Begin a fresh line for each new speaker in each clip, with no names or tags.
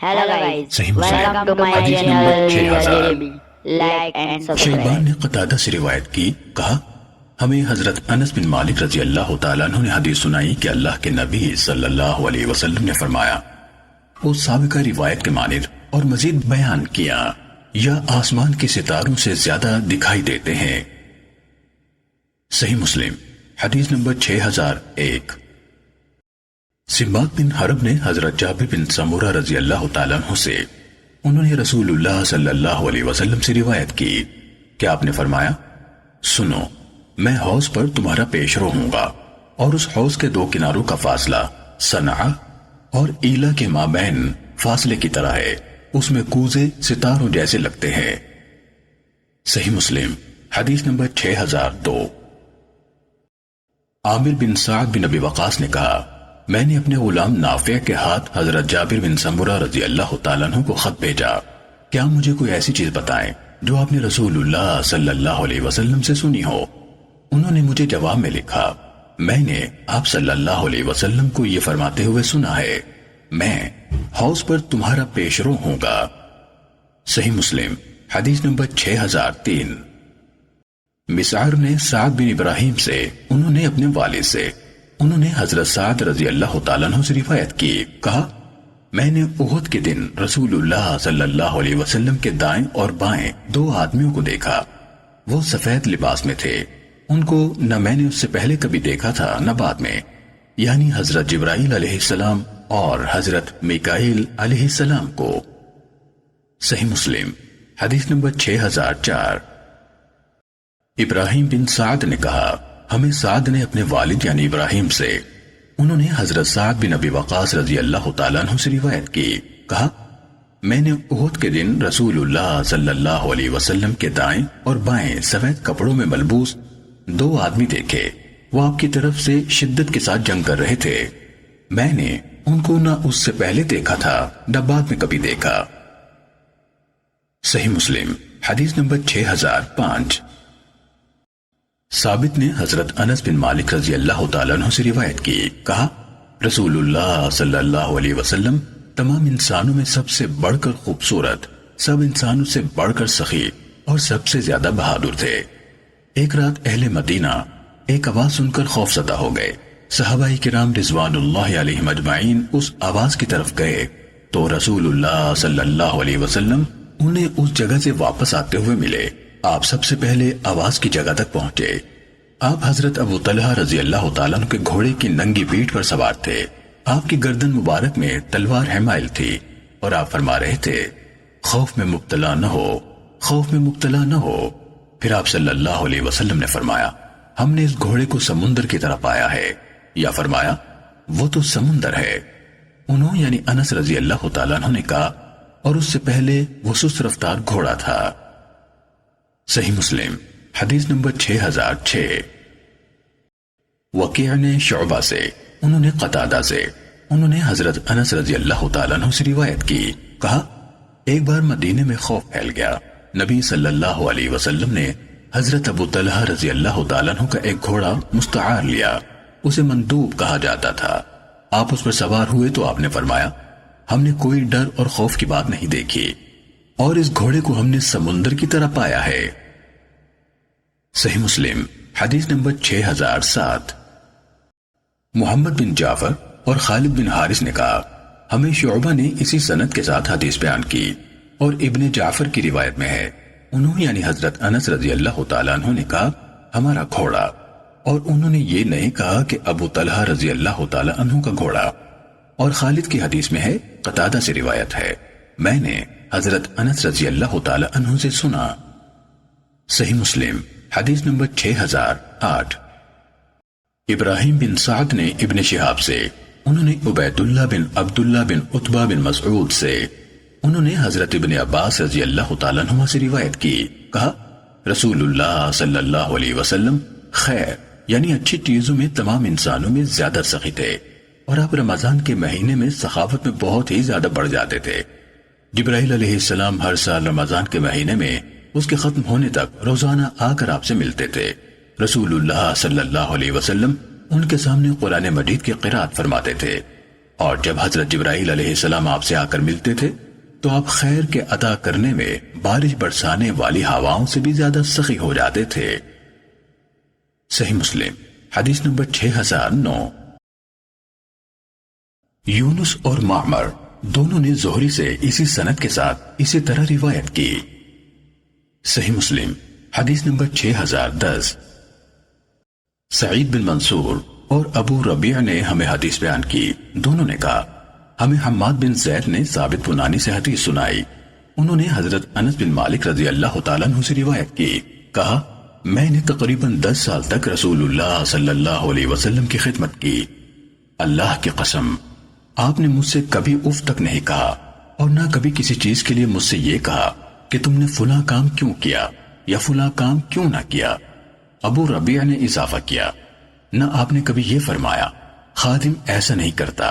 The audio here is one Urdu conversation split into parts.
Hello guys,
صحیح مسلم
welcome to my
حدیث
channel
number 6000
JB. Like and
Shiban
subscribe.
نے قتادہ سے روایت کی، کہا ہمیں حضرت انس بن مالک رضی اللہ تعالیٰ عنہ نے حدیث سنائی کہ اللہ کے نبی صلی اللہ علیہ وسلم نے فرمایا، وہ سابقہ روایت کے مانند اور مزید بیان کیا، یا آسمان کے ستاروں سے زیادہ دکھائی دیتے ہیں۔ صحیح مسلم حدیث نمبر 6001۔ سماک بن حرب نے حضرت جابر بن سمورہ رضی اللہ تعالیٰ عنہ سے، انہوں نے رسول اللہ صلی اللہ علیہ وسلم سے روایت کی کہ آپ نے فرمایا، سنو، میں حوض پر تمہارا پیش رو ہوں گا، اور اس حوض کے دو کناروں کا فاصلہ صنعا اور ایلا کے مابین فاصلے کی طرح ہے، اس میں کوزے ستاروں جیسے لگتے ہیں۔ صحیح مسلم حدیث نمبر 6002۔ عامر بن سعد بن ابی وقاص نے کہا، میں نے اپنے غلام نافع کے ہاتھ حضرت جابر بن سمورہ رضی اللہ تعالیٰ عنہ کو خط بھیجا، کیا مجھے کوئی ایسی چیز بتائیں جو آپ نے رسول اللہ صلی اللہ علیہ وسلم سے سنی ہو؟ انہوں نے مجھے جواب میں لکھا، میں نے آپ صلی اللہ علیہ وسلم کو یہ فرماتے ہوئے سنا ہے، میں حوض پر تمہارا پیشرو ہوں گا۔ صحیح مسلم حدیث نمبر 6003۔ مسعر نے سعد بن ابراہیم سے، انہوں نے اپنے والد سے، انہوں نے حضرت سعد رضی اللہ تعالیٰ عنہ سے روایت کی، کہا میں نے احد کے دن رسول اللہ صلی اللہ علیہ وسلم کے دائیں اور بائیں دو آدمیوں کو دیکھا، وہ سفید لباس میں تھے، ان کو نہ میں نے اس سے پہلے کبھی دیکھا تھا نہ بعد میں، یعنی حضرت جبرائیل علیہ السلام اور حضرت میکائیل علیہ السلام کو۔ صحیح مسلم حدیث نمبر 6004۔ ابراہیم بن سعد نے کہا، ہمیں سعد نے اپنے والد یعنی ابراہیم سے، انہوں نے حضرت سعد بن ابی وقاص رضی اللہ تعالیٰ عنہ سے روایت کی، کہا میں نے احد کے دن رسول اللہ صلی اللہ علیہ وسلم کے دائیں اور بائیں سفید کپڑوں میں ملبوس دو آدمی دیکھے، وہ آپ کی طرف سے شدت کے ساتھ جنگ کر رہے تھے، میں نے ان کو نہ اس سے پہلے دیکھا تھا نہ بعد میں کبھی دیکھا۔ صحیح مسلم حدیث نمبر 6005۔ ثابت نے حضرت انس بن مالک رضی اللہ تعالیٰ عنہ سے روایت کی، کہا رسول اللہ صلی اللہ علیہ وسلم تمام انسانوں میں سب سے بڑھ کر خوبصورت، سب انسانوں سے بڑھ کر سخی اور سب سے زیادہ بہادر تھے۔ ایک رات اہل مدینہ ایک آواز سن کر خوف زدہ ہو گئے، صحابہ کرام رضوان اللہ علیہم اجمعین اس آواز کی طرف گئے تو رسول اللہ صلی اللہ علیہ وسلم انہیں اس جگہ سے واپس آتے ہوئے ملے۔ آپ سب سے پہلے آواز کی جگہ تک پہنچے۔ آپ حضرت ابو طلحہ رضی اللہ تعالیٰ عنہ کے گھوڑے کی ننگی پیٹھ پر سوار تھے، آپ کی گردن مبارک میں تلوار حمائل تھی، اور آپ فرما رہے تھے خوف میں مبتلا نہ ہو، خوف میں مبتلا نہ ہو۔ پھر آپ صلی اللہ علیہ وسلم نے فرمایا، ہم نے اس گھوڑے کو سمندر کی طرف پایا ہے، یا فرمایا وہ تو سمندر ہے۔ انہوں یعنی انس رضی اللہ تعالیٰ عنہ نے کہا، اور اس سے پہلے وہ سست رفتار گھوڑا تھا۔ صحیح مسلم حدیث نمبر 6006۔ وکیع نے شعبہ سے، انہوں نے قتادہ سے، انہوں نے حضرت انس رضی اللہ تعالیٰ عنہ سے روایت کی، کہا ایک بار مدینے میں خوف پھیل گیا، نبی صلی اللہ علیہ وسلم نے حضرت ابو طلحہ رضی اللہ تعالیٰ عنہ کا ایک گھوڑا مستعار لیا، اسے مندوب کہا جاتا تھا، آپ اس پر سوار ہوئے تو آپ نے فرمایا، ہم نے کوئی ڈر اور خوف کی بات نہیں دیکھی، اور اس گھوڑے کو ہم نے سمندر کی طرح پایا ہے۔ صحیح مسلم حدیث نمبر 6007۔ محمد بن جعفر اور خالد بن حارث نے کہا، ہمیں شعبہ نے اسی سند کے ساتھ حدیث بیان کی، اور ابن جعفر کی روایت میں ہے، انہوں یعنی حضرت انس رضی اللہ تعالیٰ عنہ نے کہا ہمارا گھوڑا، اور انہوں نے یہ نہیں کہا کہ ابو طلحہ رضی اللہ تعالیٰ عنہ کا گھوڑا۔ اور خالد کی حدیث میں ہے، قتادہ سے روایت ہے، میں نے حضرت انس رضی اللہ تعالیٰ عنہ سے سنا۔ صحیح مسلم حدیث نمبر 6008۔ ابراہیم بن سعد نے ابن شہاب سے، انہوں نے عبید اللہ بن عبداللہ بن عتبہ بن مسعود سے، انہوں نے حضرت ابن عباس رضی اللہ تعالیٰ عنہ سے روایت کی، کہا رسول اللہ صلی اللہ علیہ وسلم خیر یعنی اچھی چیزوں میں تمام انسانوں میں زیادہ سخی تھے، اور آپ رمضان کے مہینے میں سخاوت میں بہت ہی زیادہ بڑھ جاتے تھے۔ جبرائیل علیہ السلام ہر سال رمضان کے مہینے میں اس کے ختم ہونے تک روزانہ آ کر آپ سے ملتے تھے، رسول اللہ صلی اللہ علیہ وسلم ان کے سامنے قرآن مجید کی قرات فرماتے تھے، اور جب حضرت جبرائیل علیہ السلام آپ سے آ کر ملتے تھے تو آپ خیر کے عطا کرنے میں بارش برسانے والی ہواؤں سے بھی زیادہ سخی ہو جاتے تھے۔ صحیح مسلم حدیث نمبر 6009۔ یونس اور معمر دونوں نے زہری سے اسی سند کے ساتھ اسی طرح روایت کی۔ صحیح مسلم حدیث نمبر 6010۔ سعید بن منصور اور ابو ربیع نے ہمیں حدیث بیان کی، دونوں نے کہا ہمیں حماد بن زید نے ثابت بنانی سے حدیث سنائی، انہوں نے حضرت انس بن مالک رضی اللہ تعالیٰ عنہ سے روایت کی، کہا میں نے تقریباً 10 سال تک رسول اللہ صلی اللہ علیہ وسلم کی خدمت کی، اللہ کی قسم آپ نے مجھ سے کبھی اف تک نہیں کہا اور نہ کبھی کسی چیز کے لیے مجھ سے یہ کہا کہ تم نے فلاں کام کیوں کیا یا فلاں کام کیوں نہ کیا۔ ابو ربیع نے اضافہ کیا، نہ آپ نے کبھی یہ فرمایا خادم ایسا نہیں کرتا۔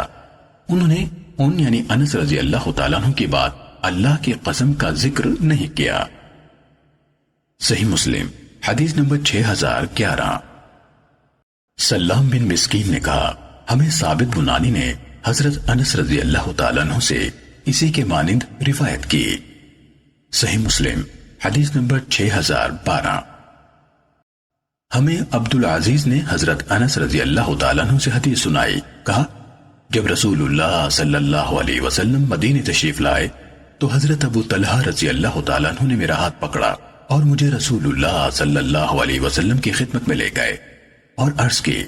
انہوں نے ان یعنی انس رضی اللہ تعالیٰ عنہ کی بات اللہ کی قسم کا ذکر نہیں کیا۔ صحیح مسلم حدیث نمبر 6011۔ سلام بن مسکین نے کہا ہمیں ثابت بنانی نے حضرت انس رضی اللہ تعالیٰ عنہ سے اسی کے مانند روایت کی۔ صحیح مسلم حدیث نمبر 6012۔ ہمیں عبدالعزیز نے حضرت انس رضی اللہ تعالیٰ عنہ سے حدیث سنائی، کہا جب رسول اللہ صلی اللہ علیہ وسلم مدینے تشریف لائے تو حضرت ابو طلحہ رضی اللہ تعالیٰ عنہ نے میرا ہاتھ پکڑا اور مجھے رسول اللہ صلی اللہ علیہ وسلم کی خدمت میں لے گئے اور عرض کی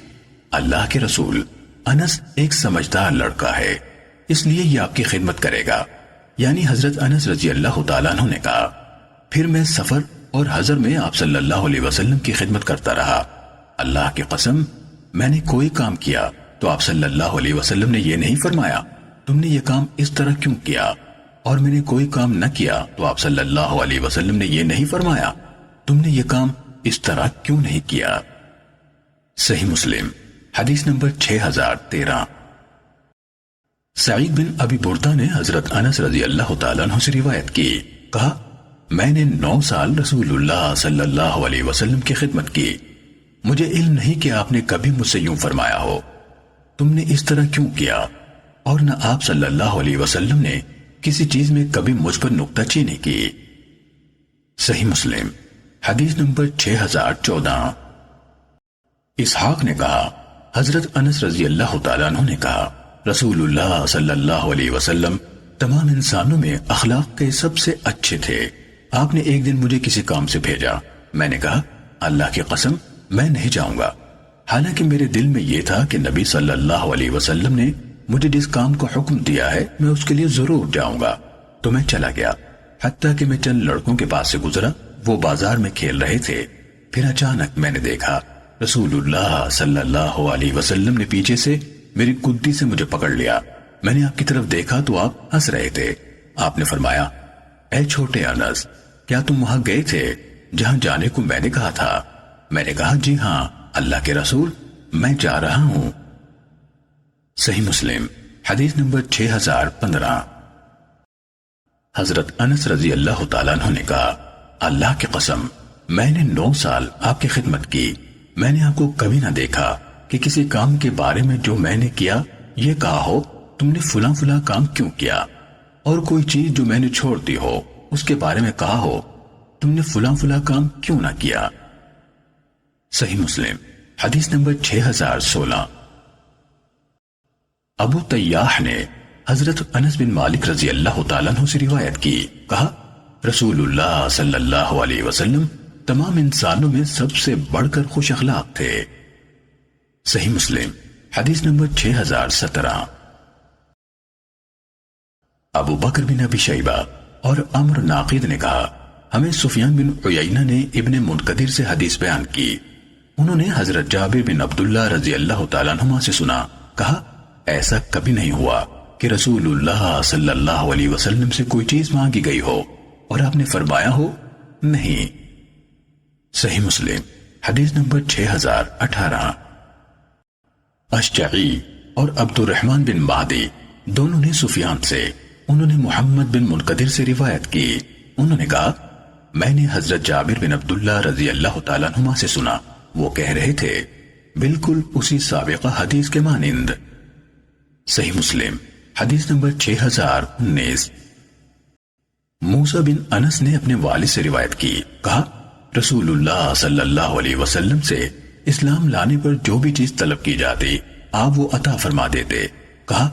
اللہ کے رسول انس ایک سمجھدار لڑکا ہے، اس لیے یہ آپ کی خدمت کرے گا، یعنی حضرت انس رضی اللہ تعالیٰ عنہ نے کہا پھر میں سفر اور حضر میں آپ صلی اللہ علیہ وسلم کی خدمت کرتا رہا، اللہ کی قسم میں نے کوئی کام کیا تو آپ صلی اللہ علیہ وسلم نے یہ نہیں فرمایا تم نے یہ کام اس طرح کیوں کیا، اور میں نے کوئی کام نہ کیا تو آپ صلی اللہ علیہ وسلم نے یہ نہیں فرمایا تم نے یہ کام اس طرح کیوں نہیں کیا۔ صحیح مسلم حدیث نمبر 6013۔ سعید بن ابی بردہ نے حضرت انس رضی اللہ تعالیٰ عنہ سے روایت کی، کہا میں نے 9 سال رسول اللہ صلی اللہ علیہ وسلم کی خدمت کی، مجھے علم نہیں کہ آپ نے کبھی مجھ سے یوں فرمایا ہو تم نے اس طرح کیوں کیا، اور نہ آپ صلی اللہ علیہ وسلم نے کسی چیز میں کبھی مجھ پر نکتہ چینی کی۔ صحیح مسلم حدیث نمبر 6014۔ اسحاق نے کہا حضرت انس رضی اللہ تعالیٰ عنہ نے کہا رسول اللہ صلی اللہ علیہ وسلم تمام انسانوں میں اخلاق کے سب سے اچھے تھے، آپ نے ایک دن مجھے کسی کام سے بھیجا، میں نے کہا اللہ کی قسم میں نہیں جاؤں گا، حالانکہ میرے دل میں یہ تھا کہ نبی صلی اللہ علیہ وسلم نے مجھے جس کام کو حکم دیا ہے میں اس کے لیے ضرور جاؤں گا، تو میں چلا گیا، حتیٰ کہ میں چند لڑکوں کے پاس سے گزرا، وہ بازار میں کھیل رہے تھے، پھر اچانک میں نے دیکھا رسول اللہ صلی اللہ علیہ وسلم نے پیچھے سے میری گدی سے مجھے پکڑ لیا، میں نے آپ کی طرف دیکھا تو آپ ہنس رہے تھے، آپ نے فرمایا اے چھوٹے انس کیا تم وہاں گئے تھے جہاں جانے کو میں نے کہا تھا؟ میں نے کہا جی ہاں اللہ کے رسول میں جا رہا ہوں۔ صحیح مسلم حدیث نمبر 6015۔ حضرت انس رضی اللہ تعالیٰ عنہ نے کہا اللہ کی قسم میں نے 9 سال آپ کی خدمت کی، میں نے آپ کو کبھی نہ دیکھا کہ کسی کام کے بارے میں جو میں نے کیا یہ کہا ہو تم نے فلاں فلاں کام کیوں کیا، اور کوئی چیز جو میں نے چھوڑ دی ہو اس کے بارے میں کہا ہو تم نے فلاں فلاں کام کیوں نہ کیا۔ صحیح مسلم حدیث نمبر 6016۔ ابو طیاح نے حضرت انس بن مالک رضی اللہ تعالیٰ عنہ سے روایت کی، کہا رسول اللہ صلی اللہ علیہ وسلم تمام انسانوں میں سب سے بڑھ کر خوش اخلاق تھے۔ صحیح مسلم حدیث نمبر 6017۔ ابو بکر بن ابی شیبہ اور عمر ناقد نے کہا ہمیں سفیان بن عیینہ نے ابن منقدر سے حدیث بیان کی، انہوں نے حضرت جابر بن عبداللہ رضی اللہ تعالیٰ عنہما سے سنا، کہا ایسا کبھی نہیں ہوا کہ رسول اللہ صلی اللہ علیہ وسلم سے کوئی چیز مانگی گئی ہو اور آپ نے فرمایا ہو نہیں۔ صحیح مسلم حدیث نمبر 6018۔ اشجعی اور عبد الرحمن بن مہدی دونوں نے سفیان سے، انہوں نے محمد بن منقدر سے روایت کی، انہوں نے کہا میں نے حضرت جابر بن عبداللہ رضی اللہ تعالیٰ عنہما سے سنا، وہ کہہ رہے تھے بالکل اسی سابقہ حدیث کے مانند۔ صحیح مسلم حدیث نمبر 6019۔ موسیٰ بن انس نے اپنے والد سے روایت کی، کہا رسول اللہ صلی اللہ علیہ وسلم سے اسلام لانے پر جو بھی چیز طلب کی جاتی آپ وہ عطا فرما دیتے۔ کہا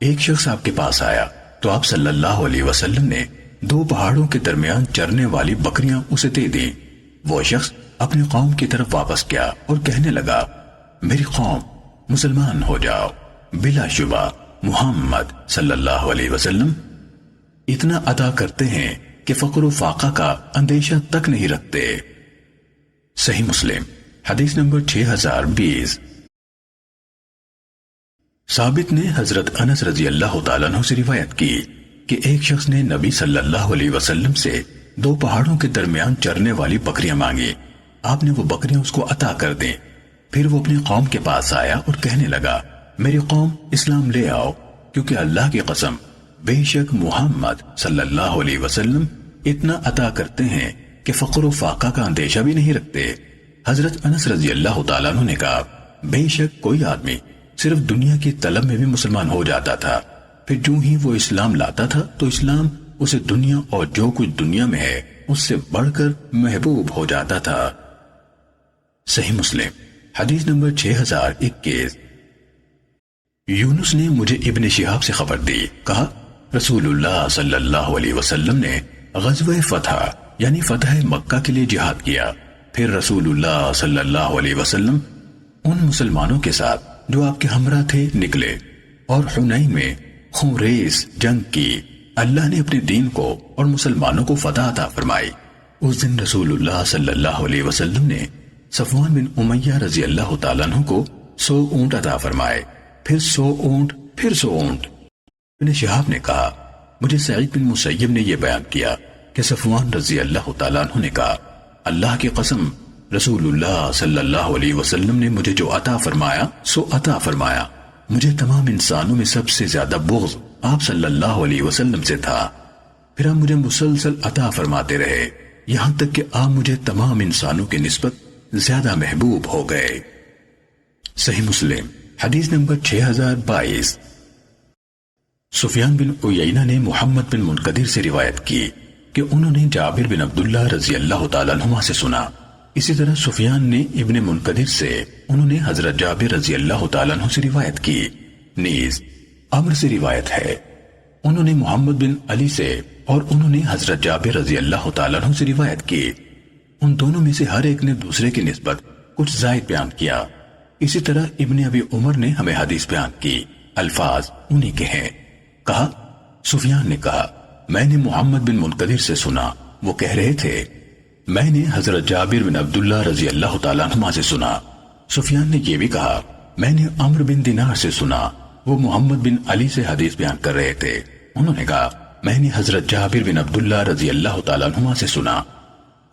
ایک شخص آپ کے پاس آیا تو آپ صلی اللہ علیہ وسلم نے 2 پہاڑوں کے درمیان چرنے والی بکریاں اسے دے دیں۔ وہ شخص اپنی قوم کی طرف واپس گیا اور کہنے لگا میری قوم مسلمان ہو جاؤ، بلا شبہ محمد صلی اللہ علیہ وسلم اتنا عطا کرتے ہیں کہ فقر و فاقہ کا اندیشہ تک نہیں رکھتے۔ صحیح مسلم حدیث نمبر 6020۔ ثابت نے حضرت انس رضی اللہ تعالیٰ عنہ سے روایت کی کہ ایک شخص نے نبی صلی اللہ علیہ وسلم سے 2 پہاڑوں کے درمیان چرنے والی بکریاں مانگی۔ آپ نے وہ بکریاں اس کو عطا کر دیں۔ پھر وہ اپنی قوم کے پاس آیا اور کہنے لگا میری قوم اسلام لے آؤ، کیونکہ اللہ کی قسم بے شک محمد صلی اللہ علیہ وسلم اتنا عطا کرتے ہیں کہ فقر و فاقہ کا اندیشہ بھی نہیں رکھتے۔ حضرت انس رضی اللہ تعالیٰ عنہ نے کہا بے شک کوئی آدمی صرف دنیا کی طلب میں بھی مسلمان ہو جاتا تھا، پھر جو ہی وہ اسلام لاتا تھا تو اسلام اسے دنیا اور جو کچھ دنیا میں ہے اس سے بڑھ کر محبوب ہو جاتا تھا۔ صحیح مسلم حدیث نمبر 6021۔ یونس نے مجھے ابن شہاب سے خبر دی، کہا رسول اللہ صلی اللہ علیہ وسلم نے غزوہ فتح یعنی فتح مکہ کے لیے جہاد کیا۔ پھر رسول اللہ صلی اللہ علیہ وسلم ان مسلمانوں کے ساتھ جو آپ کے ہمراہ تھے نکلے اور حنین میں خون ریز جنگ کی۔ اللہ نے اپنے دین کو اور مسلمانوں کو فتح عطا فرمائی۔ اس دن رسول اللہ صلی اللہ علیہ وسلم نے صفوان بن امیہ رضی اللہ تعالیٰ عنہ کو 100 اونٹ عطا فرمائے، پھر 100 اونٹ، پھر 100 اونٹ۔ ابن شہاب نے کہا مجھے سعید بن مسیب نے یہ بیان کیا کہ صفوان رضی اللہ تعالیٰ عنہ نے کہا اللہ کی قسم رسول اللہ صلی اللہ علیہ وسلم نے مجھے جو عطا فرمایا سو عطا فرمایا۔ مجھے تمام انسانوں میں سب سے زیادہ بغض آپ صلی اللہ علیہ وسلم سے تھا، پھر آپ مجھے مسلسل عطا فرماتے رہے یہاں تک کہ آپ مجھے تمام انسانوں کی نسبت زیادہ محبوب ہو گئے۔ صحیح مسلم حدیث نمبر 6022۔ سفیان بن عیینہ نے محمد بن منقدر سے روایت کی کہ انہوں نے جابر بن عبداللہ رضی اللہ تعالیٰ عنہ سے سنا۔ اسی طرح سفیان نے ابن منقدر سے انہوں نے حضرت جابر رضی اللہ تعالیٰ عنہ سے روایت کی۔ نیز عمر سے روایت ہے، انہوں نے محمد بن علی سے اور انہوں نے حضرت جابر رضی اللہ تعالیٰ عنہ سے روایت کی۔ ان دونوں میں سے ہر ایک نے دوسرے کی نسبت کچھ زائد بیان کیا۔ اسی طرح ابن ابی عمر نے ہمیں حدیث بیان کی، الفاظ انہی کے ہیں۔ کہا سفیان نے کہا میں نے محمد بن منقدر سے سنا، وہ کہہ رہے تھے میں نے حضرت جابر بن عبداللہ رضی اللہ تعالیٰ عنہ سے سنا۔ سفیان نے یہ بھی کہا میں نے عمر بن دینار سے سنا، وہ محمد بن علی سے حدیث بیان کر رہے تھے۔ انہوں نے کہا میں نے حضرت جابر بن عبداللہ رضی اللہ تعالیٰ عنہ سے سنا۔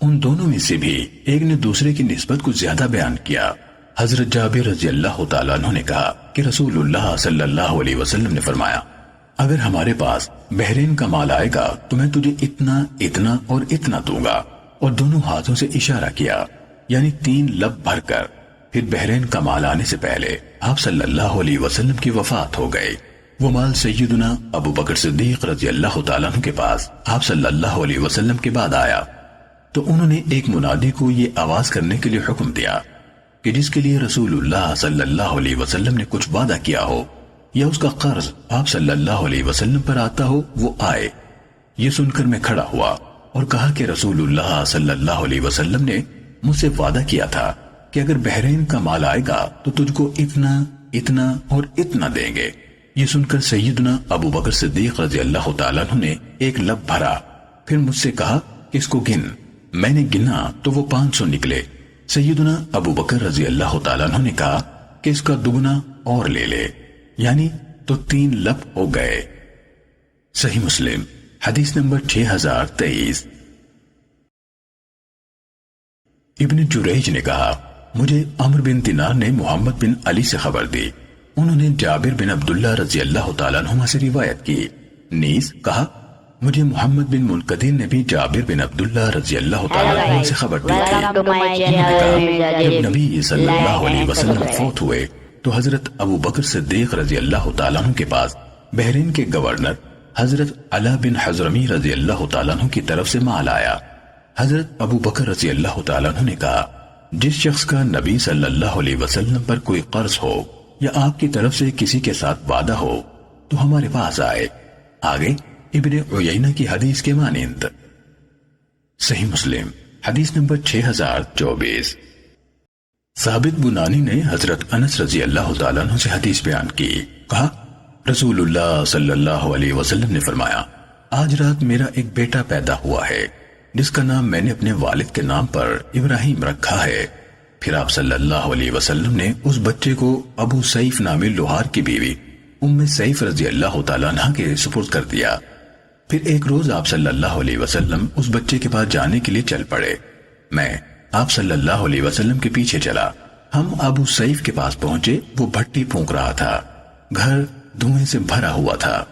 ان دونوں میں سے بھی ایک نے دوسرے کی نسبت کو زیادہ بیان کیا۔ حضرت جابر رضی اللہ تعالیٰ عنہ نے کہا کہ رسول اللہ صلی اللہ علیہ وسلم نے فرمایا اگر ہمارے پاس بحرین کا مال آئے گا تو میں تجھے اتنا اتنا اور اتنا دوں گا، اور دونوں ہاتھوں سے اشارہ کیا یعنی 3 لب بھر کر۔ پھر بحرین کا مال آنے سے پہلے آپ صلی اللہ علیہ وسلم کی وفات ہو گئی۔ وہ مال سیدنا ابو بکر صدیق رضی اللہ تعالیٰ عنہ کے پاس آپ صلی اللہ علیہ وسلم کے بعد آیا تو انہوں نے ایک منادی کو یہ آواز کرنے کے لیے حکم دیا کہ جس کے لیے رسول اللہ صلی اللہ علیہ وسلم نے کچھ وعدہ کیا ہو یا اس کا قرض آپ صلی اللہ علیہ وسلم پر آتا ہو وہ آئے۔ یہ سن کر میں کھڑا ہوا اور کہا کہ رسول اللہ صلی اللہ علیہ وسلم نے مجھ سے وعدہ کیا تھا کہ اگر بحرین کا مال آئے گا تو تجھ کو اتنا اتنا اور اتنا دیں گے۔ یہ سن کر سیدنا ابو بکر صدیق رضی اللہ تعالیٰ عنہ نے ایک لب بھرا، پھر مجھ سے کہا کہ اس کو گن۔ میں نے گنا تو وہ 500 نکلے۔ سیدنا ابو بکر رضی اللہ تعالیٰ عنہ نے کہا کہ اس کا دگنا اور لے لے، یعنی تو 3 لب ہو گئے۔ صحیح مسلم حدیث نمبر 6023۔ ابن جریج نے کہا مجھے عمر بن دینار نے محمد بن علی سے خبر دی، انہوں نے جابر بن عبداللہ رضی اللہ تعالیٰ عنہ سے روایت کی۔ نیز کہا مجھے محمد بن منقدر نے بھی جابر بن عبداللہ رضی اللہ تعالیٰ عنہ سے خبر دی تھی۔ انہوں نے کہا جب نبی صلی اللہ علیہ وسلم فوت ہوئے تو حضرت ابو بکر صدیق رضی اللہ تعالیٰ عنہ کے پاس بحرین کے گورنر حضرت علا بن حضرمی رضی اللہ تعالیٰ عنہ کی طرف سے مال آیا۔ حضرت ابو بکر رضی اللہ تعالیٰ عنہ نے کہا، جس شخص کا نبی صلی اللہ علیہ وسلم پر کوئی قرض ہو یا آپ کی طرف سے کسی کے ساتھ وعدہ ہو تو ہمارے پاس آئے۔ آگے ابن عیینہ کی حدیث کے مانند۔ صحیح مسلم حدیث نمبر 6024۔ ثابت بنانی نے حضرت انس رضی اللہ تعالیٰ عنہ سے حدیث بیان کی، کہا رسول اللہ صلی اللہ علیہ وسلم نے فرمایا، آج رات میرا ایک بیٹا پیدا ہوا ہے جس کا نام میں نے اپنے والد کے نام پر ابراہیم رکھا ہے۔ پھر آپ صلی اللہ علیہ وسلم نے اس بچے کو ابو سیف نامی لوہار کی بیوی ام سیف رضی اللہ تعالیٰ عنہ کے سپرد کر دیا۔ پھر ایک روز آپ صلی اللہ علیہ وسلم اس بچے کے پاس جانے کے لیے چل پڑے۔ میں آپ صلی اللہ علیہ وسلم کے پیچھے چلا۔ ہم ابو سیف کے پاس پہنچے، وہ بھٹی پھونک رہا تھا، گھر دھوئیں سے بھرا ہوا تھا۔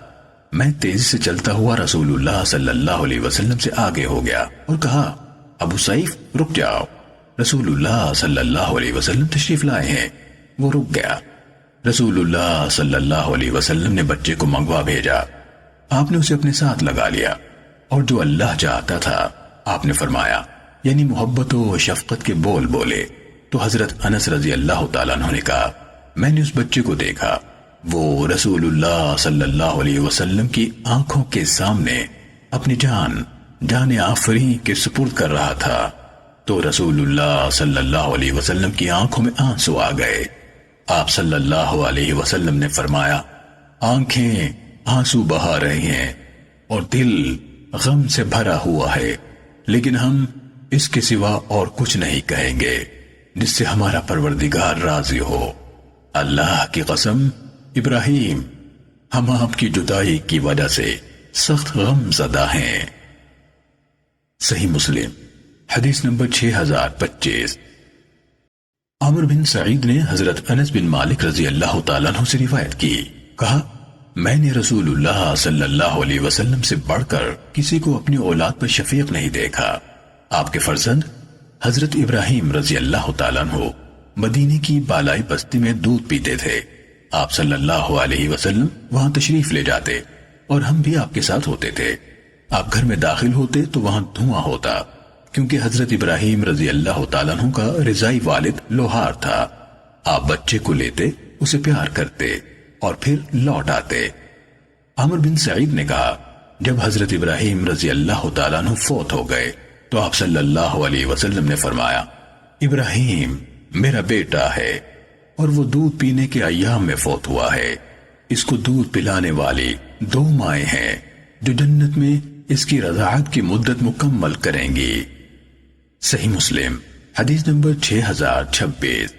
میں تیزی سے چلتا ہوا رسول اللہ صلی اللہ علیہ وسلم سے آگے ہو گیا اور کہا، ابو سیف رک جاؤ، رسول اللہ صلی اللہ علیہ وسلم تشریف لائے ہیں۔ وہ رک گیا۔ رسول اللہ صلی اللہ علیہ وسلم نے بچے کو منگوا بھیجا۔ آپ نے اسے اپنے ساتھ لگا لیا اور جو اللہ چاہتا تھا آپ نے فرمایا، یعنی محبت و شفقت کے بول بولے۔ تو حضرت انس رضی اللہ تعالیٰ عنہ نے کہا، میں نے اس بچے کو دیکھا، وہ رسول اللہ صلی اللہ علیہ وسلم کی آنکھوں کے سامنے اپنی جان آفریں کے سپرد کر رہا تھا۔ تو رسول اللہ صلی اللہ علیہ وسلم کی آنکھوں میں آنسو آ گئے۔ آپ صلی اللہ علیہ وسلم نے فرمایا، آنکھیں آنسو بہا رہی ہیں اور دل غم سے بھرا ہوا ہے، لیکن ہم اس کے سوا اور کچھ نہیں کہیں گے جس سے ہمارا پروردگار راضی ہو۔ اللہ کی قسم ابراہیم، ہم آپ کی جدائی کی وجہ سے سخت غم زدہ ہیں۔ صحیح مسلم حدیث نمبر 6025۔ عمر بن سعید نے حضرت انس بن مالک رضی اللہ تعالیٰ عنہ سے روایت کی، کہا میں نے رسول اللہ صلی اللہ علیہ وسلم سے بڑھ کر کسی کو اپنی اولاد پر شفیق نہیں دیکھا۔ آپ کے فرزند حضرت ابراہیم رضی اللہ تعالیٰ عنہ مدینے کی بالائی بستی میں دودھ پیتے تھے۔ آپ صلی اللہ علیہ وسلم وہاں تشریف لے جاتے اور ہم بھی آپ کے ساتھ ہوتے تھے۔ آپ گھر میں داخل ہوتے تو وہاں دھواں ہوتا، کیونکہ حضرت ابراہیم رضی اللہ تعالیٰ عنہ کا رضائی والد لوہار تھا۔ آپ بچے کو لیتے، اسے پیار کرتے اور پھر لوٹ آتے۔ عمر بن سعید نے کہا، جب حضرت ابراہیم رضی اللہ تعالیٰ عنہ فوت ہو گئے تو آپ صلی اللہ علیہ وسلم نے فرمایا، ابراہیم میرا بیٹا ہے اور وہ دودھ پینے کے ایام میں فوت ہوا ہے۔ اس کو دودھ پلانے والی 2 مائیں ہیں جو جنت میں اس کی رضاعت کی مدت مکمل کریں گی۔ صحیح مسلم حدیث نمبر 6026۔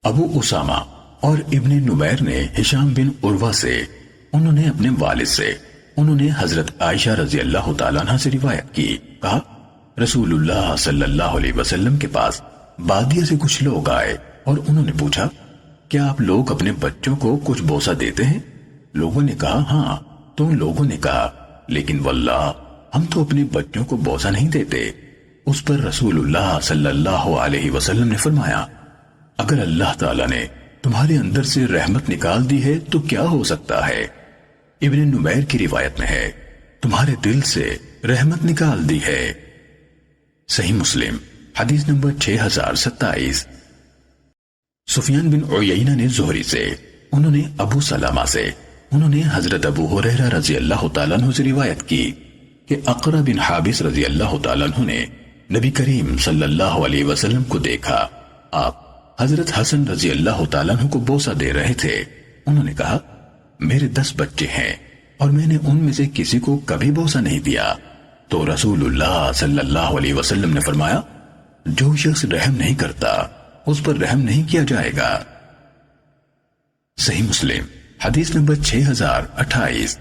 ابو اسامہ اور ابن نمیر نے ہشام بن عروہ سے، انہوں نے اپنے والد سے، انہوں نے حضرت عائشہ رضی اللہ تعالیٰ عنہ سے روایت کی، کہا رسول اللہ صلی اللہ علیہ وسلم کے پاس بادیہ سے کچھ لوگ آئے اور انہوں نے پوچھا، کیا آپ لوگ اپنے بچوں کو کچھ بوسہ دیتے ہیں؟ لوگوں نے کہا ہاں۔ تو ان لوگوں نے کہا، لیکن واللہ ہم تو اپنے بچوں کو بوسہ نہیں دیتے۔ اس پر رسول اللہ صلی اللہ علیہ وسلم نے فرمایا، اگر اللہ تعالیٰ نے تمہارے اندر سے رحمت نکال دی ہے تو کیا ہو سکتا ہے؟ ابن نمیر کی روایت میں ہے، تمہارے دل سے رحمت نکال دی ہے۔ صحیح مسلم حدیث نمبر 6027۔ سفیان بن عیینہ نے زہری سے، انہوں نے ابو سلمہ سے، انہوں نے حضرت ابو ہریرہ رضی اللہ تعالیٰ عنہ سے روایت کی کہ اقرا بن حابس رضی اللہ تعالیٰ عنہ نے نبی کریم صلی اللہ علیہ وسلم کو دیکھا۔ آپ حضرت حسن رضی اللہ تعالیٰ عنہ کو بوسہ دے رہے تھے۔ انہوں نے کہا، میرے 10 بچے ہیں اور میں نے ان میں سے کسی کو کبھی بوسہ نہیں دیا۔ تو رسول اللہ صلی اللہ علیہ وسلم نے فرمایا، جو شخص رحم نہیں کرتا اس پر رحم نہیں کیا جائے گا۔ صحیح مسلم حدیث نمبر 6028۔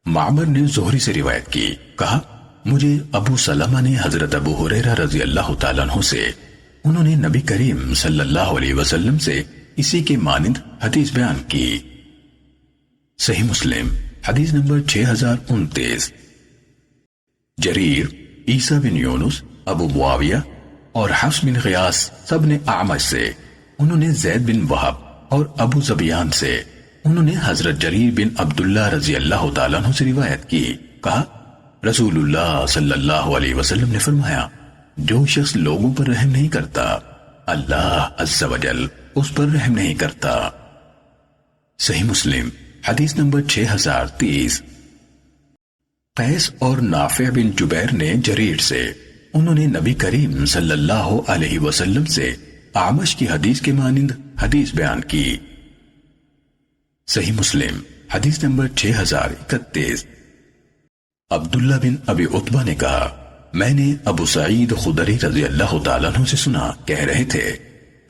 معمر نے زہری سے روایت کی، کہا مجھے ابو سلمہ نے حضرت ابو ہریرہ رضی اللہ تعالیٰ عنہ سے، انہوں نے نبی کریم صلی اللہ علیہ وسلم سے اسی کے مانند حدیث بیان کی۔ صحیح مسلم حدیث نمبر 6029۔ جریر، عیسیٰ بن یونس، ابو معاویہ اور حفص بن غیاث سب نے اعمش سے، انہوں نے زید بن وہب اور ابو زبیان سے، انہوں نے حضرت جریر بن عبداللہ رضی اللہ تعالیٰ عنہ سے روایت کی، کہا رسول اللہ صلی اللہ علیہ وسلم نے فرمایا، جو شخص لوگوں پر رحم نہیں کرتا اللہ عز و جل اس پر رحم نہیں کرتا۔ صحیح مسلم حدیث نمبر 6030۔ قیس اور نافع بن جبیر نے جریر سے، انہوں نے نبی کریم صلی اللہ علیہ وسلم سے اعمش کی حدیث کے مانند حدیث بیان کی۔ صحیح مسلم حدیث نمبر 6031۔ عبداللہ بن ابی عتبہ نے کہا، میں نے ابو سعید خدری رضی اللہ تعالیٰ عنہ سے سنا، کہہ رہے تھے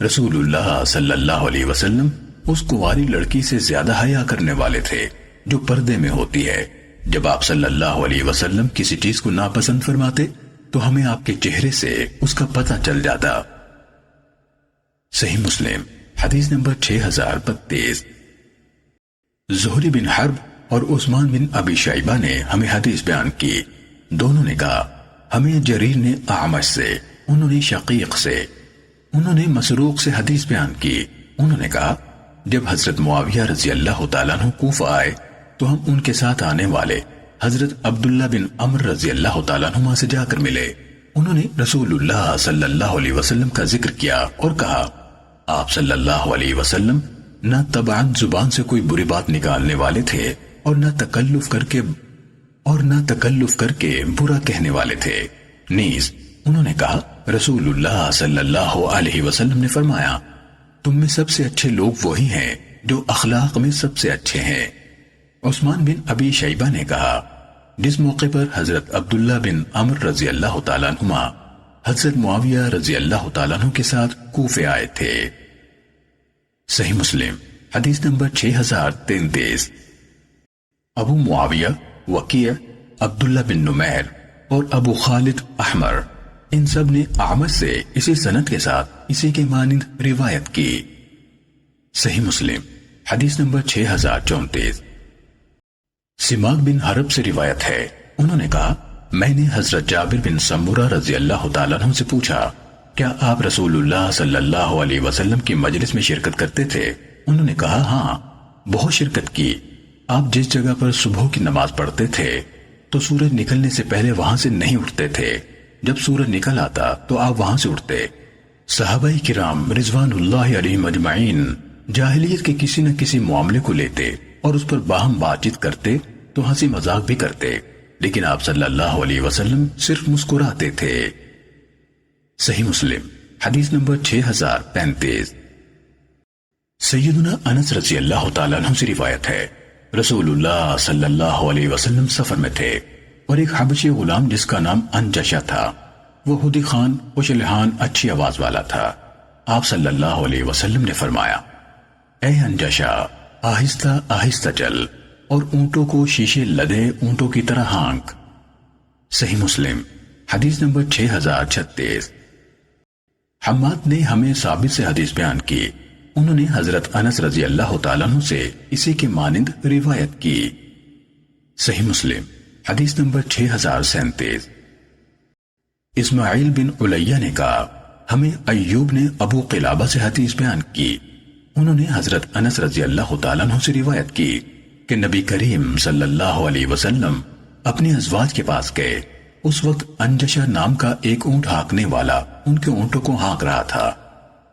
رسول اللہ صلی اللہ علیہ وسلم اس کنواری لڑکی سے زیادہ حیا کرنے والے تھے جو پردے میں ہوتی ہے۔ جب آپ صلی اللہ علیہ وسلم کسی چیز کو ناپسند فرماتے تو ہمیں آپ کے چہرے سے اس کا پتہ چل جاتا۔ صحیح مسلم حدیث نمبر 6032۔ زہری بن حرب اور عثمان بن ابی شیبہ نے ہمیں حدیث بیان کی، دونوں نے کہا ہمیں جریر نے اعمش سے، انہوں نے شقیق سے، انہوں نے مسروق سے حدیث بیان کی، انہوں نے کہا جب حضرت معاویہ رضی اللہ تعالیٰ عنہ کوفہ آئے تو ہم ان کے ساتھ آنے والے حضرت عبداللہ بن عمر رضی اللہ تعالیٰ عنہ سے جا کر ملے۔ انہوں نے رسول اللہ صلی اللہ علیہ وسلم کا ذکر کیا اور کہا آپ صلی اللہ علیہ وسلم نہ طبعاً زبان سے کوئی بری بات نکالنے والے تھے اور نہ تکلف کر کے برا کہنے والے تھے۔ نیز انہوں نے کہا رسول اللہ صلی اللہ علیہ وسلم نے فرمایا تم میں سب سے اچھے لوگ وہی ہیں جو اخلاق میں سب سے اچھے ہیں۔ عثمان بن ابی شیبہ نے کہا جس موقع پر حضرت عبداللہ بن عمر رضی اللہ تعالیٰ عنہما حضرت معاویہ رضی اللہ تعالیٰ عنہ کے ساتھ کوفے آئے تھے۔ صحیح مسلم حدیث نمبر 6033۔ ابو معاویہ، وکیع، عبداللہ بن نمیر اور ابو خالد احمر ان سب نے اعمش سے اسی سند کے ساتھ اسی کے مانند روایت کی۔ صحیح مسلم حدیث نمبر 6034۔ سماک بن حرب سے روایت ہے، انہوں نے کہا میں نے حضرت جابر بن سمورہ رضی اللہ تعالیٰ عنہ سے پوچھا کیا آپ رسول اللہ صلی اللہ علیہ وسلم کی مجلس میں شرکت کرتے تھے؟ انہوں نے کہا ہاں بہت شرکت کی۔ آپ جس جگہ پر صبح کی نماز پڑھتے تھے تو سورج نکلنے سے پہلے وہاں سے نہیں اٹھتے تھے، جب سورج نکل آتا تو آپ وہاں سے اٹھتے۔ صحابہ کرام رضوان اللہ علیہم اجمعین جاہلیت کے کسی نہ کسی معاملے کو لیتے اور اس پر باہم بات چیت کرتے تو ہنسی مذاق بھی کرتے، لیکن آپ صلی اللہ علیہ وسلم صرف مسکراتے تھے۔ صحیح مسلم حدیث نمبر 6035۔ سیدنا انس رضی اللہ تعالیٰ عنہ سے روایت ہے رسول اللہ صلی اللہ علیہ وسلم سفر میں تھے اور ایک حبشی غلام جس کا نام انجشہ تھا، وہ ہدی خان و شلحان اچھی آواز والا تھا۔ آپ صلی اللہ علیہ وسلم نے فرمایا اے انجشہ آہستہ آہستہ چل اور اونٹوں کو شیشے لدے اونٹوں کی طرح ہانک۔ صحیح مسلم حدیث نمبر 6036۔ حماد نے ہمیں ثابت سے حدیث بیان کی، انہوں نے حضرت انس رضی اللہ تعالیٰ عنہ سے اسی کے مانند روایت کی۔ صحیح مسلم حدیث نمبر 6037۔ اسماعیل بن علیہ نے کہا ہمیں ایوب نے ابو قلابہ سے حدیث بیان کی، انہوں نے حضرت انس رضی اللہ تعالیٰ عنہ سے روایت کی کہ نبی کریم صلی اللہ علیہ وسلم اپنی ازواج کے پاس گئے، اس وقت انجشہ نام کا ایک اونٹ ہانکنے والا ان کے اونٹوں کو ہانک رہا تھا۔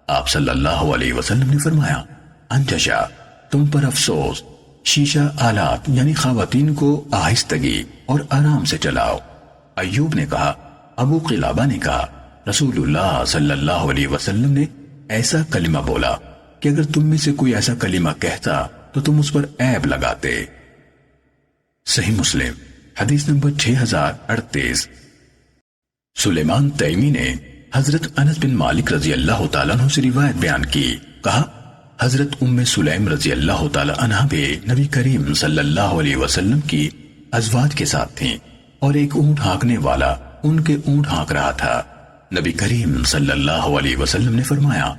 آپ صلی اللہ علیہ وسلم نے فرمایا انجشہ تم پر افسوس، شیشہ آلات یعنی خواتین کو آہستگی اور آرام سے چلاؤ۔ ایوب نے کہا ابو قلابہ نے کہا رسول اللہ صلی اللہ علیہ وسلم نے ایسا کلمہ بولا کہ اگر تم میں سے کوئی ایسا کلمہ کہتا تو تم اس پر عیب لگاتے۔ صحیح مسلم حدیث نمبر 6038۔ سلیمان تیمی نے حضرت انس بن مالک رضی اللہ تعالیٰ عنہ سے روایت بیان کی، کہا حضرت ام سلیم رضی اللہ تعالیٰ عنہ بھی نبی کریم صلی اللہ علیہ وسلم کی ازواج کے ساتھ تھیں اور ایک اونٹ ہانکنے والا ان کے اونٹ ہانک رہا تھا۔ نبی کریم صلی اللہ علیہ وسلم نے فرمایا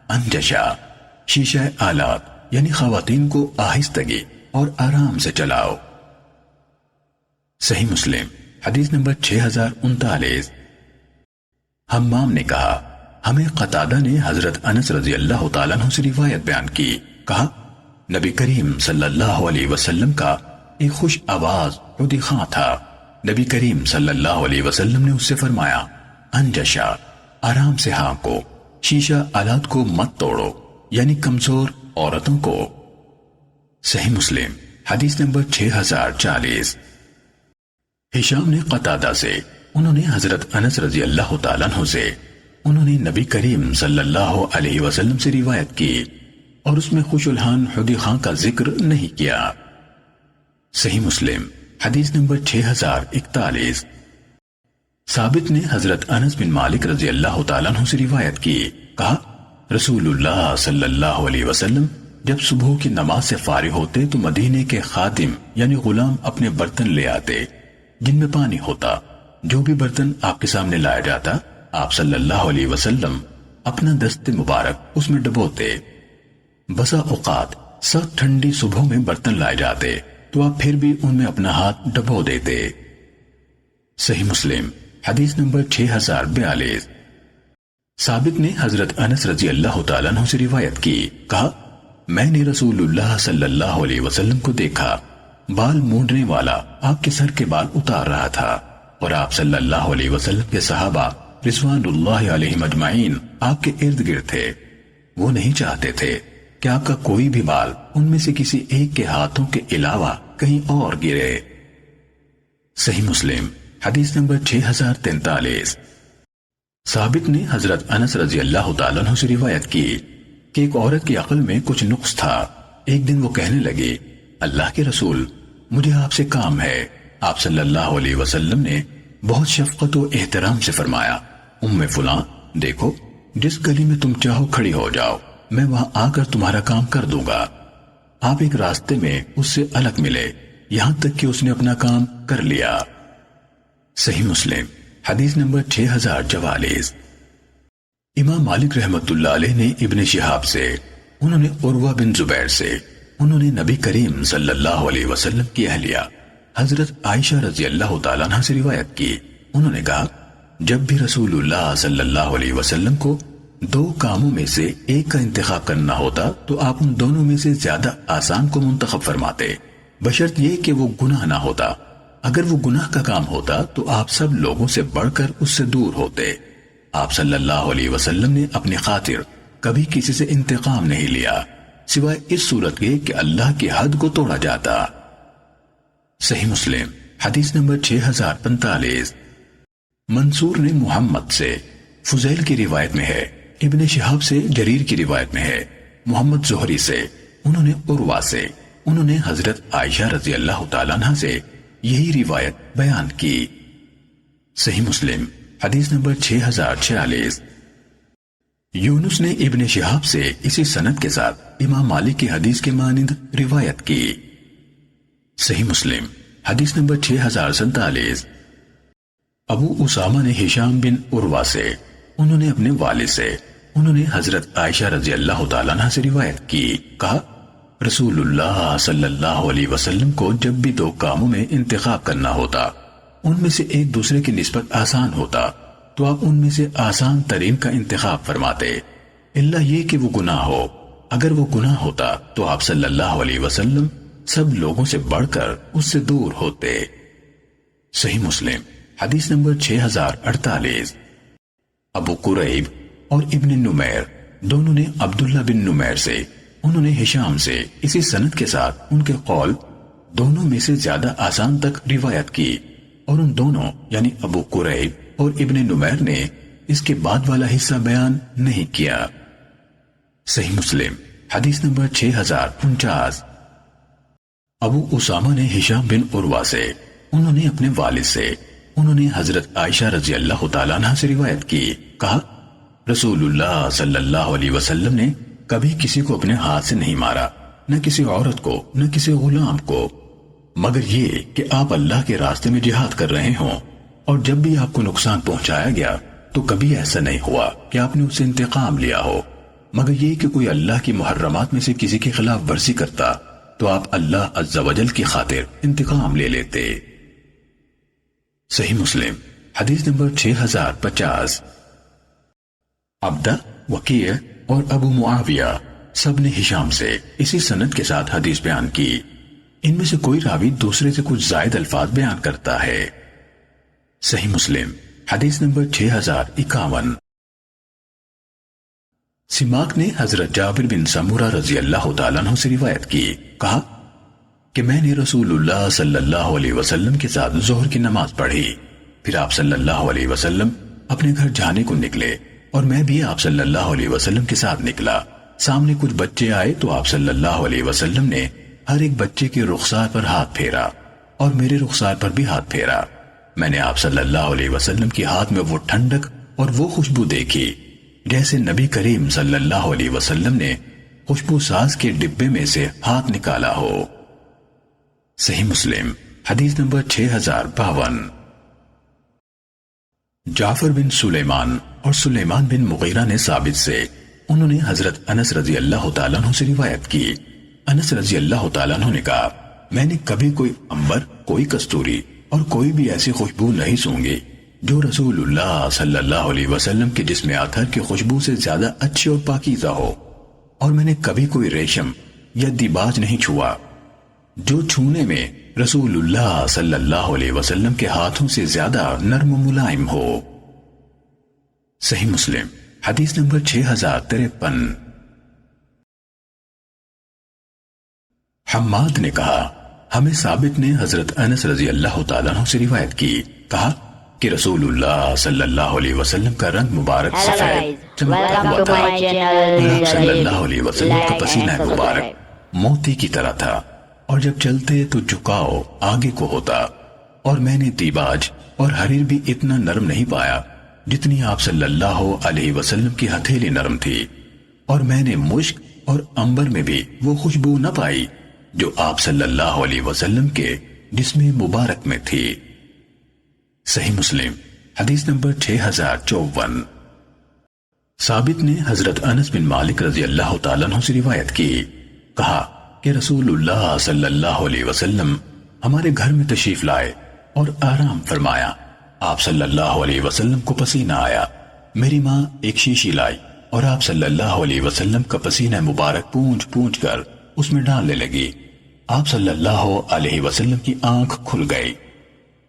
انجشہ شیشہ آلات یعنی خواتین کو آہستگی اور آرام سے چلاؤ۔ صحیح مسلم حدیث نمبر 6039۔ حمام نے کہا ہمیں قتادہ نے حضرت انس رضی اللہ تعالیٰ عنہ سے روایت بیان کی، کہا نبی کریم صلی اللہ علیہ وسلم کا ایک خوش آواز عودی خاں تھا۔ نبی کریم صلی اللہ علیہ وسلم نے اس سے فرمایا، انجشا، آرام سے ہانکو، شیشہ آلات کو مت توڑو، یعنی کمزور عورتوں کو۔ صحیح مسلم حدیث نمبر 6040۔ ہشام نے قتادہ سے، انہوں نے حضرت انس رضی اللہ تعالیٰ عنہ سے، انہوں نے نبی کریم صلی اللہ علیہ وسلم سے روایت کی اور اس میں خوش الحان حدی خان کا ذکر نہیں کیا۔ صحیح مسلم حدیث نمبر 6041۔ ثابت نے حضرت انس بن مالک رضی اللہ تعالیٰ عنہ سے روایت کی، کہا رسول اللہ صلی اللہ علیہ وسلم جب صبح کی نماز سے فارغ ہوتے تو مدینے کے خادم یعنی غلام اپنے برتن لے آتے جن میں پانی ہوتا، جو بھی برتن آپ کے سامنے لایا جاتا آپ صلی اللہ علیہ وسلم اپنا دست مبارک اس میں ڈبوتے۔ بسا اوقات سخت ٹھنڈی صبح میں برتن لائے جاتے تو آپ پھر بھی ان میں اپنا ہاتھ ڈبو دیتے۔ صحیح مسلم حدیث نمبر 6042۔ ثابت نے حضرت انس رضی اللہ تعالیٰ عنہ سے روایت کی، کہا میں نے رسول اللہ صلی اللہ علیہ وسلم کو دیکھا، بال مونڈنے والا آپ کے سر کے بال اتار رہا تھا، اور آپ صلی اللہ علیہ وسلم کے صحابہ رضوان اللہ علیہم اجمعین آپ کے ارد گرد تھے۔ وہ نہیں چاہتے تھے کہ آپ کا کوئی بھی بال ان میں سے کسی ایک کے ہاتھوں کے علاوہ کہیں اور گرے۔ صحیح مسلم حدیث نمبر 6043۔ ثابت نے حضرت انس رضی اللہ تعالیٰ عنہ سے روایت کی کہ ایک عورت کی عقل میں کچھ نقص تھا۔ ایک دن وہ کہنے لگی، اللہ کے رسول مجھے آپ سے کام ہے۔ آپ صلی اللہ علیہ وسلم نے بہت شفقت و احترام سے فرمایا، ام فلاں دیکھو جس گلی میں تم چاہو کھڑی ہو جاؤ، میں وہاں آ کر تمہارا کام کر دوں گا۔ آپ ایک راستے میں اس سے الگ ملے یہاں تک کہ اس نے اپنا کام کر لیا۔ صحیح مسلم حدیث نمبر 6044۔ امام مالک رحمت اللہ علیہ نے ابن شہاب سے، انہوں نے عروہ بن زبیر سے، انہوں نے نبی کریم صلی اللہ علیہ وسلم کی اہلیہ حضرت عائشہ رضی اللہ تعالیٰ عنہ سے روایت کی، انہوں نے کہا جب بھی رسول اللہ صلی اللہ علیہ وسلم کو دو کاموں میں سے ایک کا انتخاب کرنا ہوتا تو آپ ان دونوں میں سے زیادہ آسان کو منتخب فرماتے، بشرط یہ کہ وہ گناہ نہ ہوتا۔ اگر وہ گناہ کا کام ہوتا تو آپ سب لوگوں سے بڑھ کر اس سے دور ہوتے۔ آپ صلی اللہ علیہ وسلم نے اپنی خاطر کبھی کسی سے انتقام نہیں لیا سوائے اس صورت کے کہ اللہ کی حد کو توڑا جاتا۔ صحیح مسلم حدیث نمبر 6045۔ منصور نے محمد سے، فضیل کی روایت میں ہے، ابن شہاب سے جریر کی روایت میں ہے، محمد زہری سے، انہوں نے عروہ سے، انہوں نے حضرت عائشہ رضی اللہ تعالیٰ عنہ سے یہی روایت بیان کی۔ صحیح مسلم حدیث نمبر 6046۔ یونس نے ابن شہاب سے اسی سند کے ساتھ امام مالک کی حدیث کے مانند روایت کی۔ صحیح مسلم حدیث نمبر 6047۔ ابو اسامہ نے ہشام بن عروہ سے، انہوں نے اپنے والد سے، انہوں نے حضرت عائشہ رضی اللہ تعالیٰ عنہ سے روایت کی، کہا رسول اللہ صلی اللہ علیہ وسلم کو جب بھی دو کاموں میں انتخاب کرنا ہوتا ان میں سے ایک دوسرے کی نسبت آسان ہوتا تو آپ ان میں سے آسان ترین کا انتخاب فرماتے، الا یہ کہ وہ گناہ ہو۔ اگر وہ گناہ ہوتا تو آپ صلی اللہ علیہ وسلم سب لوگوں سے بڑھ کر اس سے دور ہوتے۔ صحیح مسلم حدیث نمبر 6048۔ ابو قریب اور ابن نمیر دونوں نے عبداللہ بن نمیر سے، انہوں نے ہشام سے اسی سند کے ساتھ ان کے قول دونوں میں سے زیادہ آسان تک روایت کی، اور ان دونوں یعنی ابو قریب اور ابن نمیر نے اس کے بعد والا حصہ بیان نہیں کیا۔ صحیح مسلم حدیث نمبر 6049۔ ابو اسامہ نے ہشام بن عروہ سے، انہوں نے اپنے والد سے، انہوں نے حضرت عائشہ رضی اللہ تعالیٰ عنہ سے روایت کی، کہا رسول اللہ صلی اللہ علیہ وسلم نے کبھی کسی کو اپنے ہاتھ سے نہیں مارا، نہ کسی عورت کو نہ کسی غلام کو، مگر یہ کہ آپ اللہ کے راستے میں جہاد کر رہے ہوں، اور جب بھی آپ کو نقصان پہنچایا گیا تو کبھی ایسا نہیں ہوا کہ آپ نے اس سے انتقام لیا ہو، مگر یہ کہ کوئی اللہ کی محرمات میں سے کسی کے خلاف ورزی کرتا تو آپ اللہ عز و جل کی خاطر انتقام لے لیتے۔ صحیح مسلم حدیث نمبر 6050۔ عبدہ، وکیع اور ابو معاویہ سب نے ہشام سے اسی سند کے ساتھ حدیث بیان کی۔ ان میں سے کوئی راوی دوسرے سے کچھ زائد الفاظ بیان کرتا ہے۔ صحیح مسلم حدیث نمبر 6051۔ سماک نے حضرت جابر بن سمورہ رضی اللہ تعالیٰ عنہ سے روایت کی، کہا کہ میں نے رسول اللہ صلی اللہ علیہ وسلم کے ساتھ ظہر کی نماز پڑھی، پھر آپ صلی اللہ علیہ وسلم اپنے گھر جانے کو نکلے اور میں بھی آپ صلی اللہ علیہ وسلم کے ساتھ نکلا۔ سامنے کچھ بچے آئے تو آپ صلی اللہ علیہ وسلم نے ہر ایک بچے کے رخسار پر ہاتھ پھیرا اور میرے رخسار پر بھی ہاتھ پھیرا۔ میں نے آپ صلی اللہ علیہ وسلم کے ہاتھ میں وہ ٹھنڈک اور وہ خوشبو دیکھی جیسے نبی کریم صلی اللہ علیہ وسلم نے خوشبو ساز کے ڈبے میں سے ہاتھ نکالا ہو۔ صحیح مسلم حدیث نمبر 6052۔ جعفر بن سلیمان اور سلیمان بن مغیرہ نے ثابت سے انہوں نے حضرت انس رضی اللہ تعالیٰ عنہ سے روایت کی۔ انس رضی اللہ تعالیٰ عنہ نے کہا، میں نے کبھی کوئی عنبر، کوئی کستوری اور کوئی بھی ایسی خوشبو نہیں سونگی جو رسول اللہ صلی اللہ علیہ وسلم کے جسم اطہر کی خوشبو سے زیادہ اچھی اور پاکیزہ ہو، اور میں نے کبھی کوئی ریشم یا دیباج نہیں چھوا جو چھونے میں رسول اللہ صلی اللہ علیہ وسلم کے ہاتھوں سے زیادہ نرم و ملائم ہو۔ صحیح مسلم حدیث نمبر 6053۔ حماد نے کہا، ہمیں ثابت نے حضرت انس رضی اللہ تعالیٰ عنہ سے روایت کی، کہا کہ رسول اللہ صلی اللہ علیہ وسلم کا رنگ مبارک سفید چمکتا ہوا تھا اور آپ صلی اللہ علیہ وسلم کا پسینہ مبارک موتی کی طرح تھا، اور جب چلتے تو جھکاؤ آگے کو ہوتا، اور میں نے دیباج اور حریر بھی اتنا نرم نہیں پایا جتنی آپ صلی اللہ علیہ وسلم کی ہتھیلی نرم تھی، اور میں نے مشک اور عنبر میں بھی وہ خوشبو نہ پائی جو آپ صلی اللہ علیہ وسلم کے جسم مبارک میں تھی۔ صحیح مسلم حدیث نمبر 6054۔ ثابت نے حضرت انس بن مالک رضی اللہ تعالیٰ عنہ سے روایت کی، کہا کہ رسول اللہ صلی اللہ علیہ وسلم ہمارے گھر میں تشریف لائے اور آرام فرمایا۔ آپ صلی اللہ علیہ وسلم کو پسینہ آیا، میری ماں ایک شیشی لائی اور آپ صلی اللہ علیہ وسلم کا پسینہ مبارک پونچھ پونچھ کر اس میں ڈالنے لگی۔ آپ صلی اللہ علیہ وسلم کی آنکھ کھل گئی۔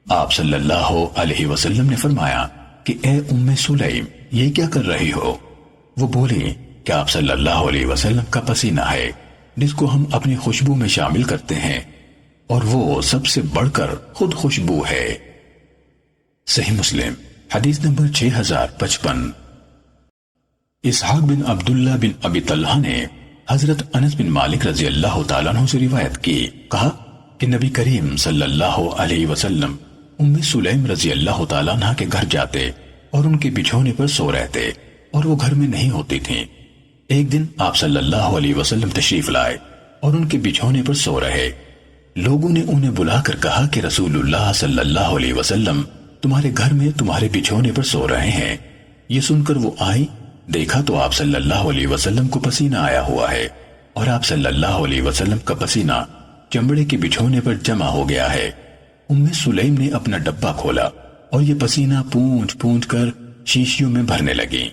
آپ صلی اللہ علیہ وسلم نے فرمایا کہ اے ام سلیم، یہ کیا کر رہی ہو؟ وہ بولی کہ آپ صلی اللہ علیہ وسلم کا پسینہ ہے جس کو ہم اپنی خوشبو میں شامل کرتے ہیں، اور وہ سب سے بڑھ کر خود خوشبو ہے۔ صحیح مسلم حدیث نمبر 6055۔ اسحاق بن عبداللہ بن ابی طلحہ نے حضرت انس بن مالک رضی اللہ تعالیٰ عنہ سے روایت کی، کہا کہ نبی کریم صلی اللہ علیہ وسلم ام سلیم رضی اللہ تعالیٰ عنہ کے گھر جاتے اور ان کے بچھونے پر سو رہتے، اور وہ گھر میں نہیں ہوتی تھیں۔ ایک دن آپ صلی اللہ علیہ وسلم تشریف لائے اور ان کے بچھونے پر سو رہے۔ لوگوں نے انہیں بلا کر کہا کہ رسول اللہ صلی اللہ علیہ وسلم تمہارے گھر میں تمہارے بچھونے پر سو رہے ہیں۔ یہ سن کر وہ آئی، دیکھا تو آپ صلی اللہ علیہ وسلم کو پسینہ آیا ہوا ہے، اور آپ صلی اللہ علیہ وسلم کا پسینہ چمڑے کے بچھونے پر جمع ہو گیا ہے۔ ام سلیم نے اپنا ڈبہ کھولا اور یہ پسینہ پونچھ پونچھ کر شیشیوں میں بھرنے لگی۔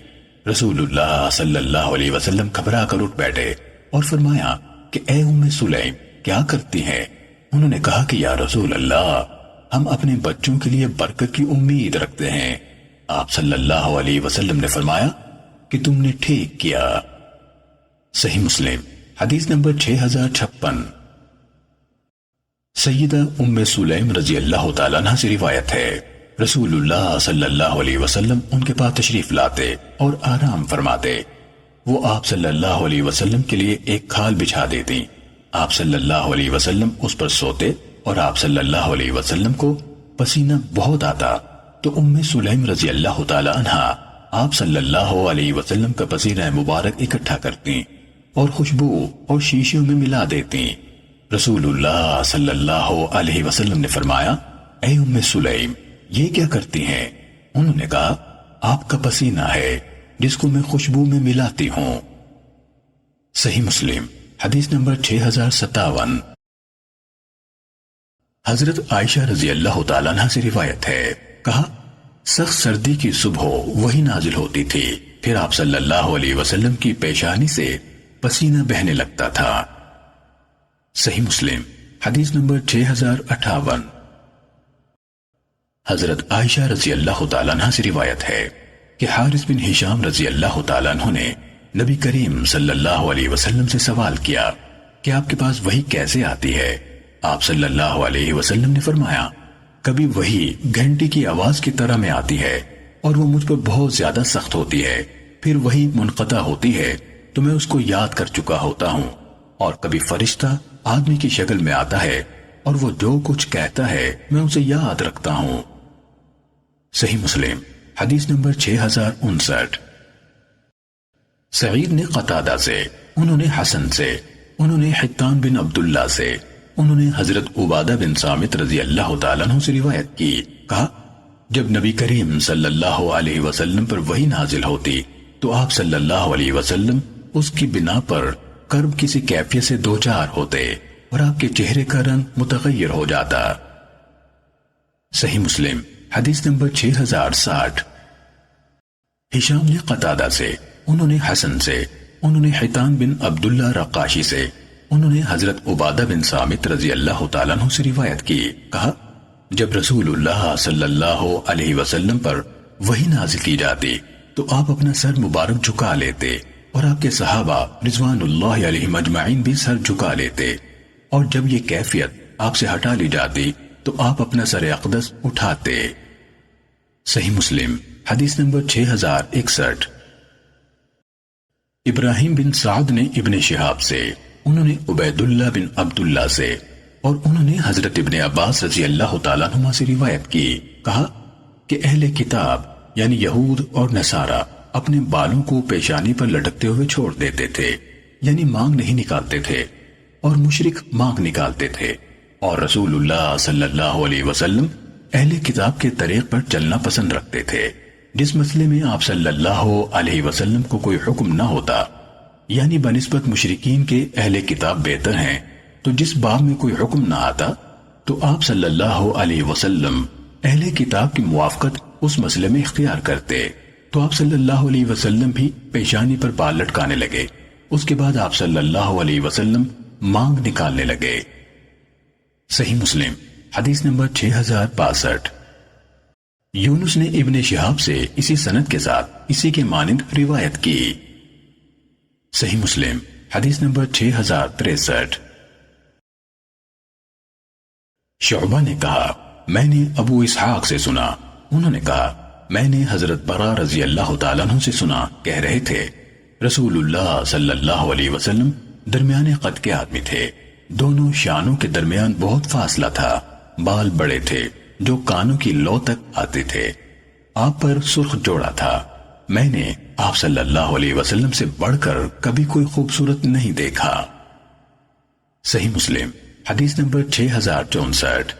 رسول اللہ صلی اللہ علیہ وسلم گھبرا کر اٹھ بیٹھے اور فرمایا کہ اے ام سلیم، کیا کرتی ہیں؟ انہوں نے کہا کہ یا رسول اللہ، ہم اپنے بچوں کے لیے برکت کی امید رکھتے ہیں۔ آپ صلی اللہ علیہ وسلم نے فرمایا کہ تم نے ٹھیک کیا۔ صحیح مسلم حدیث نمبر 6056۔ سیدہ ام سلیم رضی اللہ تعالیٰ عنہ سے روایت ہے، رسول اللہ صلی اللہ علیہ وسلم ان کے پاس تشریف لاتے اور آرام فرماتے۔ وہ آپ صلی اللہ علیہ وسلم کے لیے ایک کھال بچھا دیتی، آپ صلی اللہ علیہ وسلم اس پر سوتے، اور آپ صلی اللہ علیہ وسلم کو پسینہ بہت آتا تو ام سلیم رضی اللہ تعالی عنہ آپ صلی اللہ علیہ وسلم کا پسینہ مبارک اکٹھا کرتی اور خوشبو اور شیشیوں میں ملا دیتی۔ رسول اللہ صلی اللہ علیہ وسلم نے فرمایا، اے ام سلیم، یہ کیا کرتی ہیں؟ انہوں نے کہا، آپ کا پسینہ ہے جس کو میں خوشبو میں ملاتی ہوں۔ صحیح مسلم حدیث نمبر 6057۔ حضرت عائشہ رضی اللہ تعالیٰ عنہ سے روایت ہے، کہا، سخت سردی کی صبح وہی نازل ہوتی تھی پھر آپ صلی اللہ علیہ وسلم کی پیشانی سے پسینہ بہنے لگتا تھا۔ صحیح مسلم حدیث نمبر 6058۔ حضرت عائشہ رضی اللہ تعالیٰ عنہ سے روایت ہے کہ حارث بن ہشام رضی اللہ تعالیٰ عنہ نے نبی کریم صلی اللہ علیہ وسلم سے سوال کیا کہ آپ کے پاس وحی کیسے آتی ہے؟ آپ صلی اللہ علیہ وسلم نے فرمایا، کبھی وحی گھنٹی کی آواز کی طرح میں آتی ہے اور وہ مجھ پر بہت زیادہ سخت ہوتی ہے، پھر وحی منقطع ہوتی ہے تو میں اس کو یاد کر چکا ہوتا ہوں، اور کبھی فرشتہ آدمی کی شکل میں آتا ہے اور وہ جو کچھ کہتا ہے میں اسے یاد رکھتا ہوں۔ صحیح مسلم حدیث نمبر 6059۔ سعید نے قتادہ سے، انہوں نے حسن سے، انہوں نے حتان بن عبداللہ سے، انہوں نے حضرت عبادہ بن صامت رضی اللہ تعالیٰ عنہ سے روایت کی، کہا جب نبی کریم صلی اللہ علیہ وسلم پر وحی نازل ہوتی تو آپ صلی اللہ علیہ وسلم اس کی بنا پر کرب کسی کیفیت سے دوچار ہوتے اور آپ کے چہرے کا رنگ متغیر ہو جاتا۔ صحیح مسلم حدیث نمبر 6060۔ ہشام نے قتادہ سے، انہوں نے حسن سے، انہوں نے حتان بن عبداللہ رقاشی سے، انہوں نے حضرت عبادہ بن صامت رضی اللہ تعالیٰ عنہ سے روایت کی، کہا جب رسول اللہ صلی اللہ علیہ وسلم پر وحی نازل کی جاتی تو آپ اپنا سر مبارک جھکا لیتے اور آپ کے صحابہ رضوان اللہ علیہ مجمعین بھی سر جھکا لیتے، اور جب یہ کیفیت آپ سے ہٹا لی جاتی تو آپ اپنا سر اقدس اٹھاتے۔ صحیح مسلم حدیث نمبر 6061۔ ابراہیم بن سعد نے ابن شہاب سے، انہوں نے عبید اللہ بن عبداللہ سے، اور انہوں نے حضرت ابن عباس رضی اللہ تعالیٰ عنہ سے روایت کی، کہا کہ اہل کتاب یعنی یہود اور نصارہ اپنے بالوں کو پیشانی پر لٹکتے ہوئے چھوڑ دیتے تھے، یعنی مانگ نہیں نکالتے تھے، اور مشرک مانگ نکالتے تھے، اور رسول اللہ صلی اللہ علیہ وسلم اہل کتاب کے طریق پر چلنا پسند رکھتے تھے۔ جس مسئلے میں آپ صلی اللہ علیہ وسلم کو کوئی حکم نہ ہوتا، یعنی بنسبت مشرکین کے اہل کتاب بہتر ہیں، تو جس باب میں کوئی حکم نہ آتا تو آپ صلی اللہ علیہ وسلم اہل کتاب کی موافقت اس مسئلے میں اختیار کرتے، تو آپ صلی اللہ علیہ وسلم بھی پیشانی پر بال لٹکانے لگے۔ اس کے بعد آپ صلی اللہ علیہ وسلم مانگ نکالنے لگے۔ صحیح مسلم حدیث نمبر 6062۔ یونس نے ابن شہاب سے اسی سند کے ساتھ اسی کے مانند روایت کی۔ صحیح مسلم حدیث نمبر 6063۔ شعبہ نے کہا میں نے ابو اسحاق سے سنا، انہوں نے کہا میں نے حضرت برا رضی اللہ تعالیٰ عنہ سے سنا، کہہ رہے تھے رسول اللہ صلی اللہ علیہ وسلم درمیانے قد کے آدمی تھے، دونوں شانوں کے درمیان بہت فاصلہ تھا، بال بڑے تھے جو کانوں کی لو تک آتے تھے، آپ پر سرخ جوڑا تھا، میں نے آپ صلی اللہ علیہ وسلم سے بڑھ کر کبھی کوئی خوبصورت نہیں دیکھا۔ صحیح مسلم حدیث نمبر 6064۔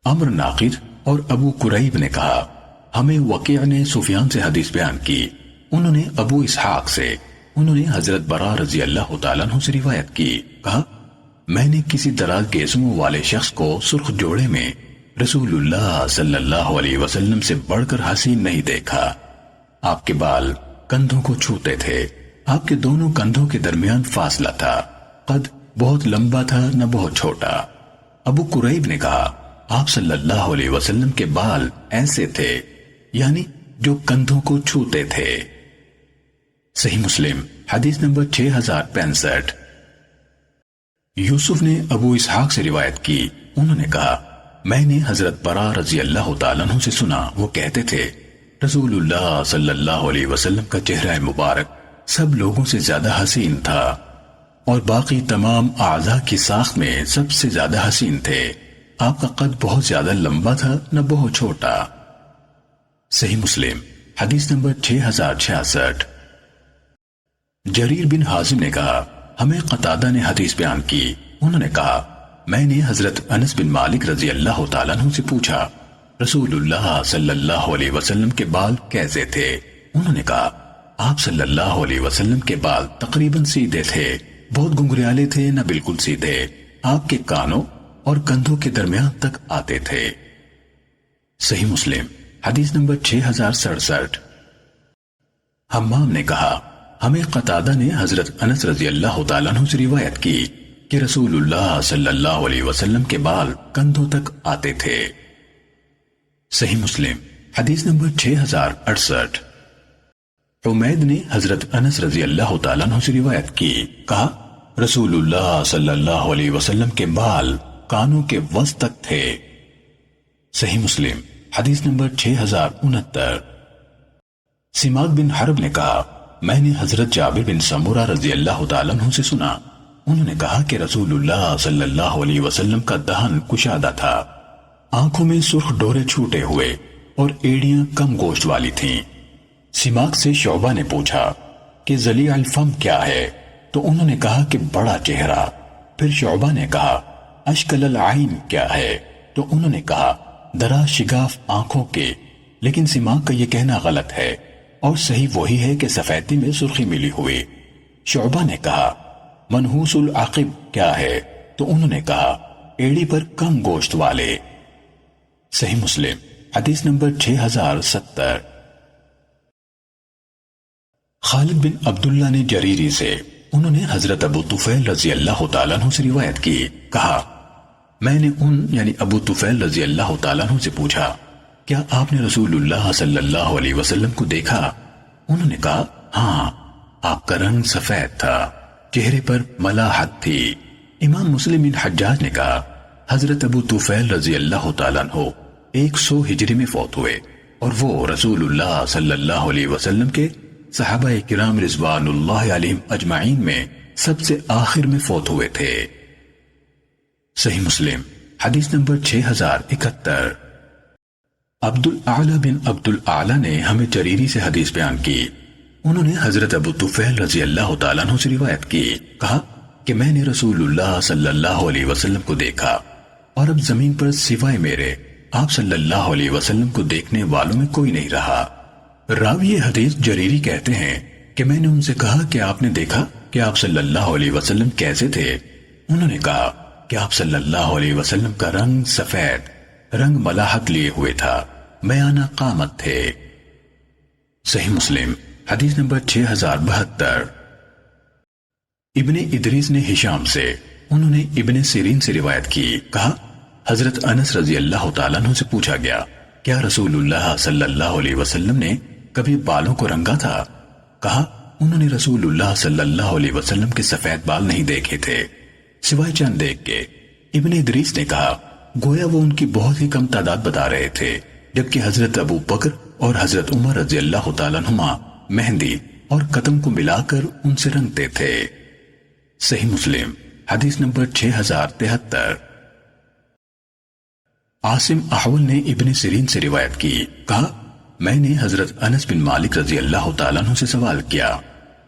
عمر ناقد اور ابو قریب نے کہا ہمیں وکیع نے سفیان سے حدیث بیان کی، انہوں نے ابو اسحاق سے، انہوں نے حضرت برا رضی اللہ تعالیٰ عنہ سے روایت کی، کہا میں نے کسی دراز گیسموں والے شخص کو سرخ جوڑے میں رسول اللہ صلی اللہ علیہ وسلم سے بڑھ کر حسین نہیں دیکھا، آپ کے بال کندھوں کو چھوتے تھے، آپ کے دونوں کندھوں کے درمیان فاصلہ تھا، قد بہت لمبا تھا نہ بہت چھوٹا۔ ابو قریب نے کہا آپ صلی اللہ علیہ وسلم کے بال ایسے تھے یعنی جو کندھوں کو چھوتے تھے۔ صحیح مسلم حدیث نمبر 6065۔ یوسف نے ابو اسحاق سے روایت کی، انہوں نے کہا میں نے حضرت برا رضی اللہ تعالیٰ عنہ سے سنا، وہ کہتے تھے رسول اللہ صلی اللہ علیہ وسلم کا چہرہ مبارک سب لوگوں سے زیادہ حسین تھا اور باقی تمام اعضاء کی ساخت میں سب سے زیادہ حسین تھے، آپ کا قد بہت زیادہ لمبا تھا نہ بہت چھوٹا۔ صحیح مسلم حدیث نمبر 6066۔ جریر بن حازم نے کہا ہمیں قتادہ نے حدیث بیان کی، انہوں نے کہا میں نے حضرت انس بن مالک رضی اللہ تعالیٰ عنہ سے پوچھا رسول اللہ صلی اللہ علیہ وسلم کے بال کیسے تھے؟ انہوں نے کہا آپ صلی اللہ علیہ وسلم کے بال تقریباً سیدھے تھے، بہت گنگریالے تھے نہ بالکل سیدھے، آپ کے کانوں اور کندھوں کے درمیان تک آتے تھے۔ صحیح مسلم حدیث نمبر 6067۔ حمام نے کہا ہمیں قتادہ نے حضرت انس رضی اللہ تعالیٰ عنہ سے روایت کی کہ رسول اللہ صلی اللہ علیہ وسلم کے بال کندھوں تک آتے تھے۔ صحیح مسلم حدیث نمبر 6068۔ حمید نے حضرت انس رضی اللہ تعالیٰ عنہ سے روایت کی، کہا رسول اللہ صلی اللہ علیہ وسلم کے بال کانوں کے وسط تک تھے۔ صحیح مسلم حدیث نمبر 6069۔ سماک بن حرب نے کہا میں نے حضرت جابر بن سمورہ رضی اللہ تعالیٰ عنہ سے سنا، انہوں نے کہا کہ رسول اللہ صلی اللہ علیہ وسلم کا دہن کشادہ تھا، آنکھوں میں سرخ ڈورے چھوٹے ہوئے اور ایڑیاں کم گوشت والی تھیں۔ سماک سے شعبہ نے پوچھا کہ ذلیع الفم کیا ہے؟ تو انہوں نے کہا کہ بڑا چہرہ۔ پھر شعبہ نے کہا اشکل العین کیا ہے؟ تو انہوں نے کہا دراز شگاف آنکھوں کے، لیکن سماک کا یہ کہنا غلط ہے اور صحیح وہی ہے کہ سفیدی میں سرخی ملی ہوئی۔ شعبہ نے کہا منحوس العقب کیا ہے؟ تو انہوں نے کہا ایڑی پر کم گوشت والے۔ صحیح مسلم حدیث نمبر 6070۔ خالد بن عبداللہ نے جریری سے، انہوں نے حضرت ابو طفیل رضی اللہ تعالیٰ عنہ سے روایت کی، کہا میں نے یعنی ابو طفیل رضی اللہ تعالیٰ عنہ سے پوچھا کیا آپ نے رسول اللہ صلی اللہ علیہ وسلم کو دیکھا؟ انہوں نے کہا ہاں، آپ کا رنگ سفید تھا، چہرے پر ملاحت تھی۔ امام مسلم بن حجاج نے کہا حضرت ابو طفیل رضی اللہ تعالیٰ عنہ 100 ہجری میں فوت ہوئے اور وہ رسول اللہ صلی اللہ علیہ وسلم کے صحابہ کرام رضوان اللہ علیہم اجمعین میں سب سے آخر میں فوت ہوئے تھے۔ صحیح مسلم حدیث نمبر 6071۔ عبد الاعلی بن عبد الاعلی نے ہمیں جریری سے حدیث بیان کی، انہوں نے حضرت ابو طفیل رضی اللہ تعالیٰ عنہ سے روایت کی، کہا کہ میں نے رسول اللہ صلی اللہ علیہ وسلم کو دیکھا اور اب زمین پر سوائے میرے آپ صلی اللہ علیہ وسلم کو دیکھنے والوں میں کوئی نہیں رہا۔ راوی حدیث جریری کہتے ہیں کہ میں نے ان سے کہا کہ آپ نے دیکھا کہ آپ صلی اللہ علیہ وسلم کیسے تھے؟ انہوں نے کہا کہ آپ صلی اللہ علیہ وسلم کا رنگ سفید، رنگ ملاحت لیے ہوئے تھا، میانہ قامت تھے۔ صحیح مسلم حدیث نمبر 6072۔ ابن ادریس نے ہشام سے، انہوں نے ابن سیرین سے روایت کی، کہا حضرت انس رضی اللہ تعالیٰ عنہ سے پوچھا گیا کیا رسول اللہ صلی اللہ علیہ وسلم نے کبھی بالوں کو رنگا تھا؟ کہا انہوں نے رسول اللہ صلی اللہ علیہ وسلم کے سفید بال نہیں دیکھے تھے سوائے چند دیکھ کے۔ ابن ادریس نے کہا گویا وہ ان کی بہت ہی کم تعداد بتا رہے تھے، جبکہ حضرت ابو بکر اور حضرت عمر رضی اللہ تعالیٰ عنہما مہندی اور قدم کو ملا کر ان سے رنگتے تھے۔ صحیح مسلم حدیث نمبر 6073۔ عاصم احول نے ابن سیرین سے روایت کی، کہا میں نے حضرت انس بن مالک رضی اللہ تعالیٰ عنہ سے سوال کیا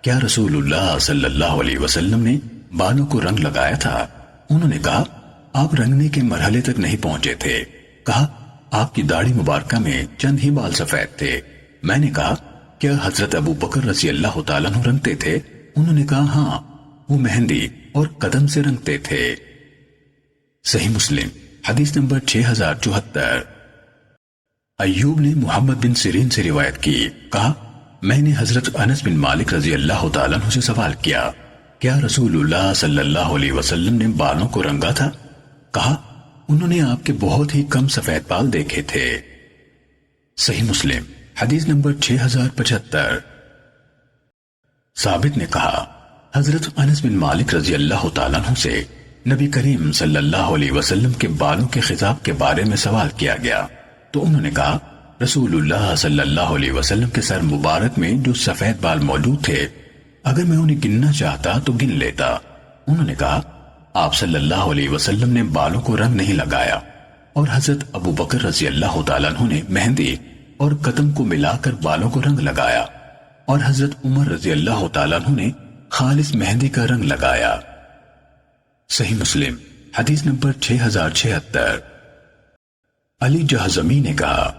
کیا رسول اللہ صلی اللہ علیہ وسلم نے بالوں کو رنگ لگایا تھا؟ انہوں نے کہا آپ رنگنے کے مرحلے تک نہیں پہنچے تھے۔ کہا آپ کی داڑھی مبارکہ میں چند ہی بال سفید تھے۔ میں نے کہا کیا حضرت ابو بکر رضی اللہ تعالیٰ عنہ رنگتے تھے؟ انہوں نے کہا ہاں، وہ مہندی اور قدم سے رنگتے تھے۔ صحیح مسلم حدیث نمبر 6074۔ ایوب نے محمد بن سیرین سے روایت کی، کہا میں نے حضرت انس بن مالک رضی اللہ تعالیٰ عنہ سے سوال کیا کیا رسول اللہ صلی اللہ علیہ وسلم نے بالوں کو رنگا تھا؟ کہا انہوں نے آپ کے بہت ہی کم سفید بال دیکھے تھے۔ صحیح مسلم حدیث نمبر 6075۔ ثابت نے کہا حضرت انس بن مالک رضی اللہ تعالیٰ عنہ سے نبی کریم صلی اللہ علیہ وسلم کے بالوں کے خضاب کے بارے میں سوال کیا گیا تو انہوں نے کہا رسول اللہ صلی اللہ علیہ وسلم کے سر مبارک میں جو سفید بال موجود تھے اگر میں انہیں گننا چاہتا تو گن لیتا۔ انہوں نے کہا آپ صلی اللہ علیہ وسلم نے بالوں کو رنگ نہیں لگایا اور حضرت ابو بکر رضی اللہ تعالیٰ عنہ نے مہندی اور قدم کو ملا کر بالوں کو رنگ لگایا اور حضرت عمر رضی اللہ تعالیٰ عنہ نے خالص مہندی کا رنگ لگایا۔ صحیح مسلم حدیث نمبر 6076۔ علی جہضمی نے کہا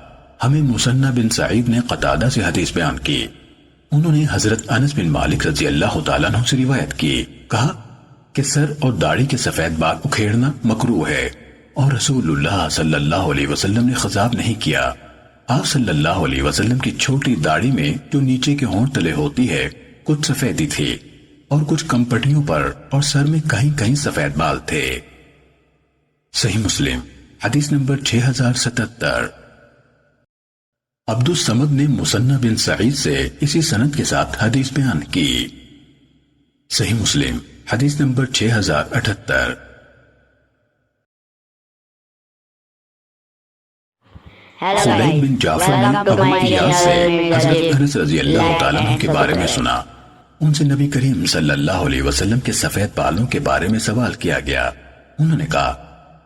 ہمیں مصنع بن سعید نے قتادہ سے حدیث بیان کی، انہوں نے حضرت انس بن مالک رضی اللہ تعالیٰ عنہ سے روایت کی، کہا کہ سر اور داڑھی کے سفید بال اکھیڑنا مکروہ ہے اور رسول اللہ صلی اللہ علیہ وسلم نے خضاب نہیں کیا۔ آپ صلی اللہ علیہ وسلم کی چھوٹی داڑھی میں جو نیچے کے ہونٹ تلے ہوتی ہے کچھ سفیدی تھی اور کچھ کمپٹیوں پر اور سر میں کہیں کہیں سفید بال تھے۔ صحیح مسلم حدیث نمبر 6077۔ عبد الصمد نے مثنى بن سعید سے اسی سند کے ساتھ حدیث بیان کی۔ صحیح مسلم حدیث نمبر 6078۔ فلیح بن جعفر نے ابو ایاس سے حضرت انس رضی اللہ تعالیٰ عنہ کے بارے میں سنا۔ ان سے نبی کریم صلی اللہ علیہ وسلم کے سفید بالوں کے بارے میں سوال کیا گیا۔ انہوں نے کہا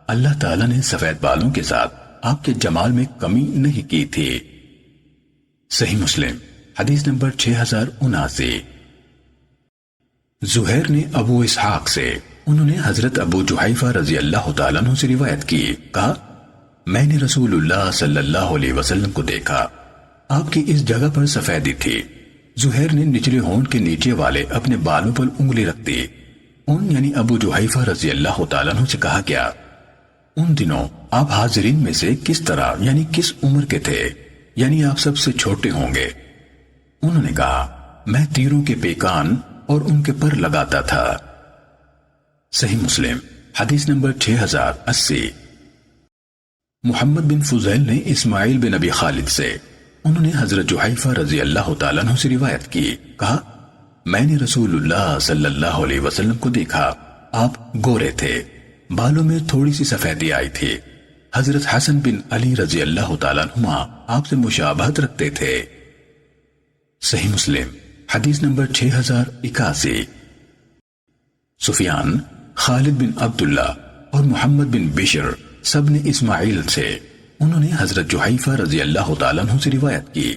اللہ تعالیٰ نے سفید بالوں کے ساتھ آپ کے جمال میں کمی نہیں کی تھی۔ صحیح مسلم حدیث نمبر 6079۔ زہیر نے ابو اسحاق سے انہوں نے حضرت ابو جحیفہ رضی اللہ تعالیٰ عنہ سے روایت کی، کہا میں نے رسول اللہ صلی اللہ علیہ وسلم کو دیکھا، آپ کی اس جگہ پر سفیدی تھی۔ زہیر نے نچلے ہونٹ کے نیچے والے اپنے بالوں پر انگلی رکھ دی۔ ان یعنی ابو جحیفہ رضی اللہ تعالیٰ عنہ سے کہا گیا ان دنوں آپ حاضرین میں سے کس طرح یعنی کس عمر کے تھے، یعنی آپ سب سے چھوٹے ہوں گے؟ انہوں نے کہا میں تیروں کے پیکان اور ان کے پر لگاتا تھا۔ صحیح مسلم حدیث نمبر 6080۔ محمد بن فضیل نے اسماعیل بن ابی خالد سے انہوں نے حضرت جحیفہ رضی اللہ تعالیٰ عنہ سے روایت کی، کہا میں نے رسول اللہ صلی اللہ علیہ وسلم کو دیکھا، آپ گورے تھے، بالوں میں تھوڑی سی سفیدی آئی تھی۔ حضرت حسن بن علی رضی اللہ تعالیٰ عنہما آپ سے مشابہت رکھتے تھے۔ صحیح مسلم حدیث نمبر 6081۔ سفیان، خالد بن عبداللہ اور محمد بن بشر سب نے اسماعیل سے انہوں نے حضرت جحیفہ رضی اللہ تعالیٰ عنہ سے روایت کی،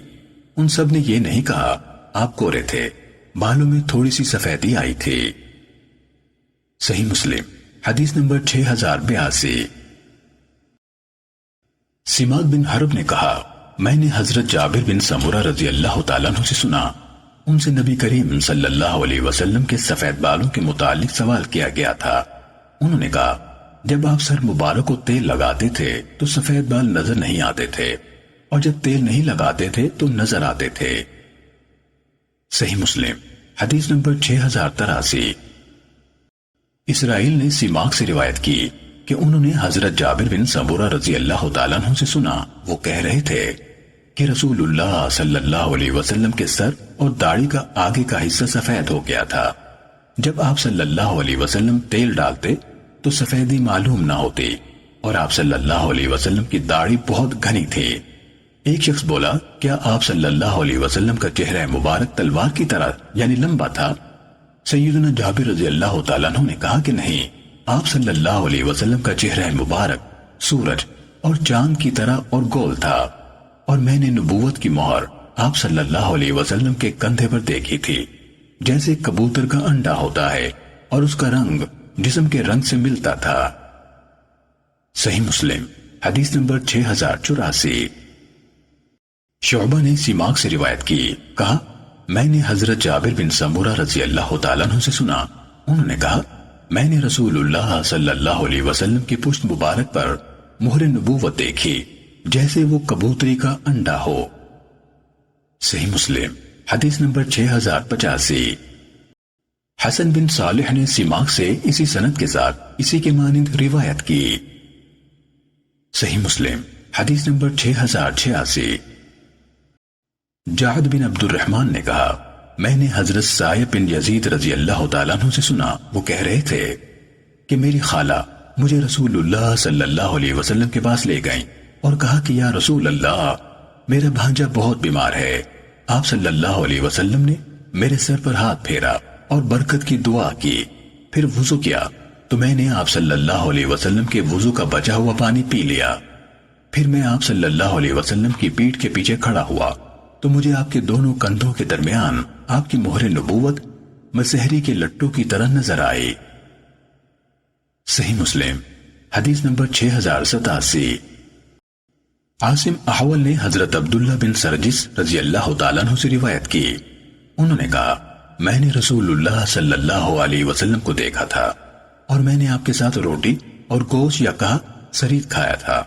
ان سب نے یہ نہیں کہا آپ گورے تھے، بالوں میں تھوڑی سی سفیدی آئی تھی۔ صحیح مسلم حدیث نمبر 6082۔ سماک بن حرب نے کہا میں نے حضرت جابر بن سمرہ رضی اللہ تعالیٰ عنہ سے سنا، ان سے نبی کریم صلی اللہ علیہ وسلم کے سفید بالوں کے متعلق سوال کیا گیا تھا۔ انہوں نے کہا جب آپ سر مبارک کو تیل لگاتے تھے تو سفید بال نظر نہیں آتے تھے، اور جب تیل نہیں لگاتے تھے تو نظر آتے تھے۔ صحیح مسلم حدیث نمبر 6083۔ اسرائیل نے سماک سے روایت کی کہ انہوں نے حضرت جابر بن سمرہ رضی اللہ تعالیٰ عنہ سے سنا، وہ کہہ رہے تھے کہ رسول اللہ صلی اللہ علیہ وسلم کے سر اور داڑھی کا آگے کا حصہ سفید ہو گیا تھا، جب آپ صلی اللہ علیہ وسلم تیل ڈالتے تو سفیدی معلوم نہ ہوتی، اور آپ صلی اللہ علیہ وسلم کی داڑھی بہت گھنی تھی۔ ایک شخص بولا کیا آپ صلی اللہ علیہ وسلم کا چہرہ مبارک تلوار کی طرح یعنی لمبا تھا؟ سیدنا جابر رضی اللہ تعالیٰ عنہ نے کہا کہ نہیں، آپ صلی اللہ علیہ وسلم کا چہرہ مبارک سورج اور چاند کی طرح اور گول تھا، اور میں نے نبوت کی مہر آپ صلی اللہ علیہ وسلم کے کندھے پر دیکھی تھی، جیسے کبوتر کا انڈا ہوتا ہے، اور اس کا رنگ جسم کے رنگ سے ملتا تھا۔ صحیح مسلم حدیث نمبر 6084۔ شعبہ نے سماک سے روایت کی، کہا میں نے حضرت جابر بن سمرہ رضی اللہ تعالیٰ عنہ سے سنا، انہوں نے کہا میں نے رسول اللہ صلی اللہ علیہ وسلم کی پشت مبارک پر مہر نبوت دیکھی، جیسے وہ کبوتری کا انڈا ہو۔ صحیح مسلم حدیث نمبر 6085۔ حسن بن صالح نے سماک سے اسی سند کے ساتھ اسی کے مانند روایت کی۔ صحیح مسلم حدیث نمبر 6086۔ جعد بن عبد الرحمن نے کہا میں نے حضرت سائب بن یزید رضی اللہ تعالیٰ عنہ سے سنا، وہ کہہ رہے تھے کہ میری خالہ مجھے رسول اللہ صلی اللہ علیہ وسلم کے پاس لے گئیں اور کہا کہ یا رسول اللہ میرا بھانجا بہت بیمار ہے۔ آپ صلی اللہ علیہ وسلم نے میرے سر پر ہاتھ پھیرا اور برکت کی دعا کی، پھر وضو کیا تو میں نے آپ صلی اللہ علیہ وسلم کے وضو کا بچا ہوا پانی پی لیا۔ پھر میں آپ صلی اللہ علیہ وسلم کی پیٹھ کے پیچھے کھڑا ہوا تو مجھے آپ کے دونوں کندھوں کے درمیان آپ کی مہر نبوت مسحری کے لٹو کی طرح نظر آئی۔ صحیح مسلم حدیث نمبر 6087۔ عاصم احول نے حضرت عبداللہ بن سرجس رضی اللہ تعالیٰ عنہ سے روایت کی، انہوں نے کہا میں نے رسول اللہ صلی اللہ علیہ وسلم کو دیکھا تھا اور میں نے آپ کے ساتھ روٹی اور گوشت یا کہا سرید کھایا تھا۔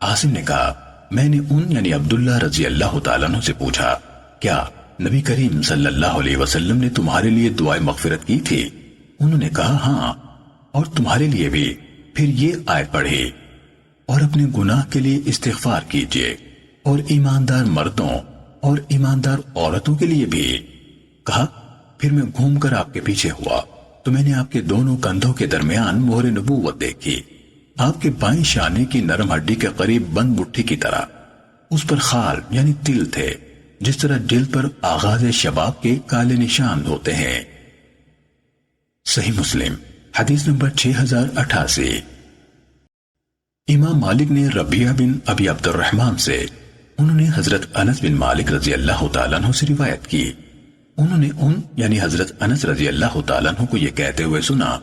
عاصم نے کہا میں نے ان یعنی عبداللہ رضی اللہ تعالیٰ عنہ سے پوچھا کیا نبی کریم صلی اللہ علیہ وسلم نے تمہارے لیے دعائے مغفرت کی تھی؟ انہوں نے کہا ہاں، اور تمہارے لیے بھی۔ پھر یہ آیت پڑھی اور اپنے گناہ کے لیے استغفار کیجیے اور ایماندار مردوں اور ایماندار عورتوں کے لیے بھی۔ کہا پھر میں گھوم کر آپ کے پیچھے ہوا تو میں نے آپ کے دونوں کندھوں کے درمیان مہر نبوت دیکھی، آپ کے بائیں شانے کی نرم ہڈی کے قریب بند مٹھی کی طرح، اس پر خال یعنی تل تھے، جس طرح جلد پر آغاز شباب کے کالے نشان ہوتے ہیں۔ صحیح مسلم حدیث نمبر 6088۔ امام مالک نے ربیعہ بن ابی عبد الرحمن سے، انہوں نے حضرت انس بن مالک رضی اللہ تعالیٰ عنہ سے روایت کی، انہوں نے ان یعنی حضرت انس رضی اللہ تعالیٰ عنہ کو یہ کہتے ہوئے سنا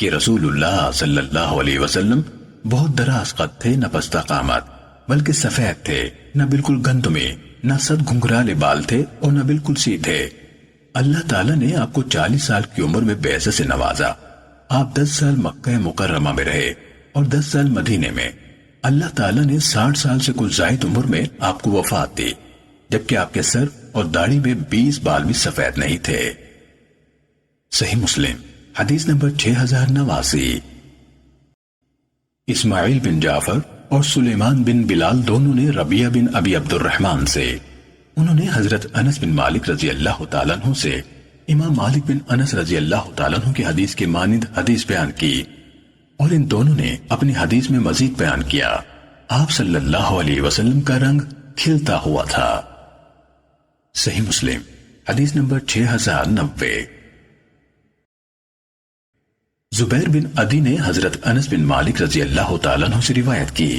کہ رسول اللہ صلی اللہ علیہ وسلم بہت دراز قد تھے، نہ پستہ قامت بلکہ سفید تھے، نہ بالکل گندمی، نہ سد گھنگرالے بال تھے اور نہ بالکل سیدھے۔ اللہ تعالیٰ نے آپ کو 40 سال کی عمر میں بعثت سے نوازا، آپ 10 سال مکہ مکرمہ میں رہے اور 10 سال مدینے میں۔ اللہ تعالیٰ نے 60 سال سے کچھ زائد عمر میں آپ کو وفات دی، جبکہ آپ کے سر اور داڑھی میں 20 بال بھی سفید نہیں تھے۔ صحیح مسلم حدیث نمبر 6089۔ اسماعیل بن جعفر اور سلیمان بن بلال دونوں نے ربیعہ بن ابی عبد الرحمن سے، انہوں نے حضرت انس بن مالک رضی اللہ تعالیٰ عنہ سے امام مالک بن انس رضی اللہ تعالیٰ عنہ کی حدیث کے مانند حدیث بیان کی، اور ان دونوں نے اپنی حدیث میں مزید بیان کیا آپ صلی اللہ علیہ وسلم کا رنگ کھلتا ہوا تھا۔ صحیح مسلم حدیث نمبر 6090۔ زبیر بن عدی نے حضرت انس بن مالک رضی اللہ تعالیٰ عنہ سے روایت کی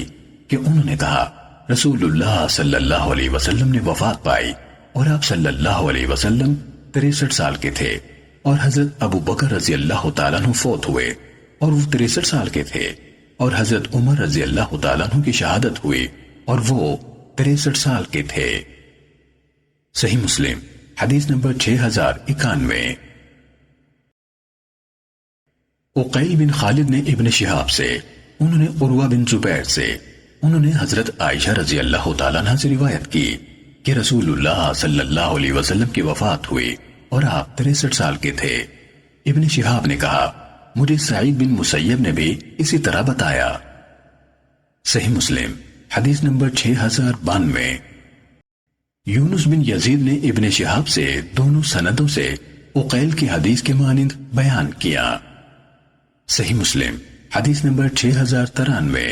کہ انہوں نے کہا رسول اللہ صلی اللہ علیہ وسلم نے وفات پائی اور آپ صلی اللہ علیہ وسلم 63 سال کے تھے، اور حضرت ابو بکر رضی اللہ تعالیٰ عنہ فوت ہوئے اور وہ 63 سال کے تھے، اور حضرت عمر رضی اللہ تعالیٰ عنہ کی شہادت ہوئی اور وہ 63 سال کے تھے۔ صحیح مسلم حدیث نمبر 6091۔ عقیل بن خالد نے ابن شہاب سے، انہوں نے عروہ بن زبیر سے، انہوں نے حضرت عائشہ رضی اللہ تعالیٰ عنہ سے روایت کی کہ رسول اللہ صلی اللہ علیہ وسلم کی وفات ہوئی اور آپ 63 سال کے تھے۔ ابن شہاب نے کہا مجھے سعید بن مسیب نے بھی اسی طرح بتایا۔ صحیح مسلم حدیث نمبر 6092۔ یونس بن یزید نے ابن شہاب سے دونوں سندوں سے عقیل کی حدیث کے مانند بیان کیا۔ صحیح مسلم حدیث نمبر 6093۔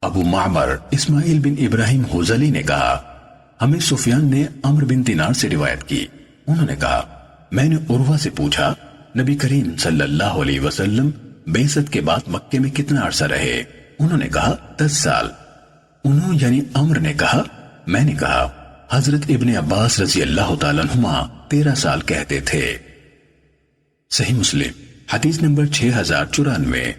ابو معمر اسماعیل بن ابراہیم حوزلی نے کہا ہمیں سفیان نے عمرو بن دینار سے روایت کی، انہوں نے کہا میں نے عروہ سے پوچھا نبی کریم صلی اللہ علیہ وسلم بعثت کے بعد مکے میں کتنا عرصہ رہے؟ انہوں نے کہا 10 سال۔ انہوں یعنی عمرو نے کہا میں نے کہا حضرت ابن عباس رضی اللہ تعالیٰ عنہما 13 سال کہتے تھے۔ صحیح مسلم حدیث نمبر 6094۔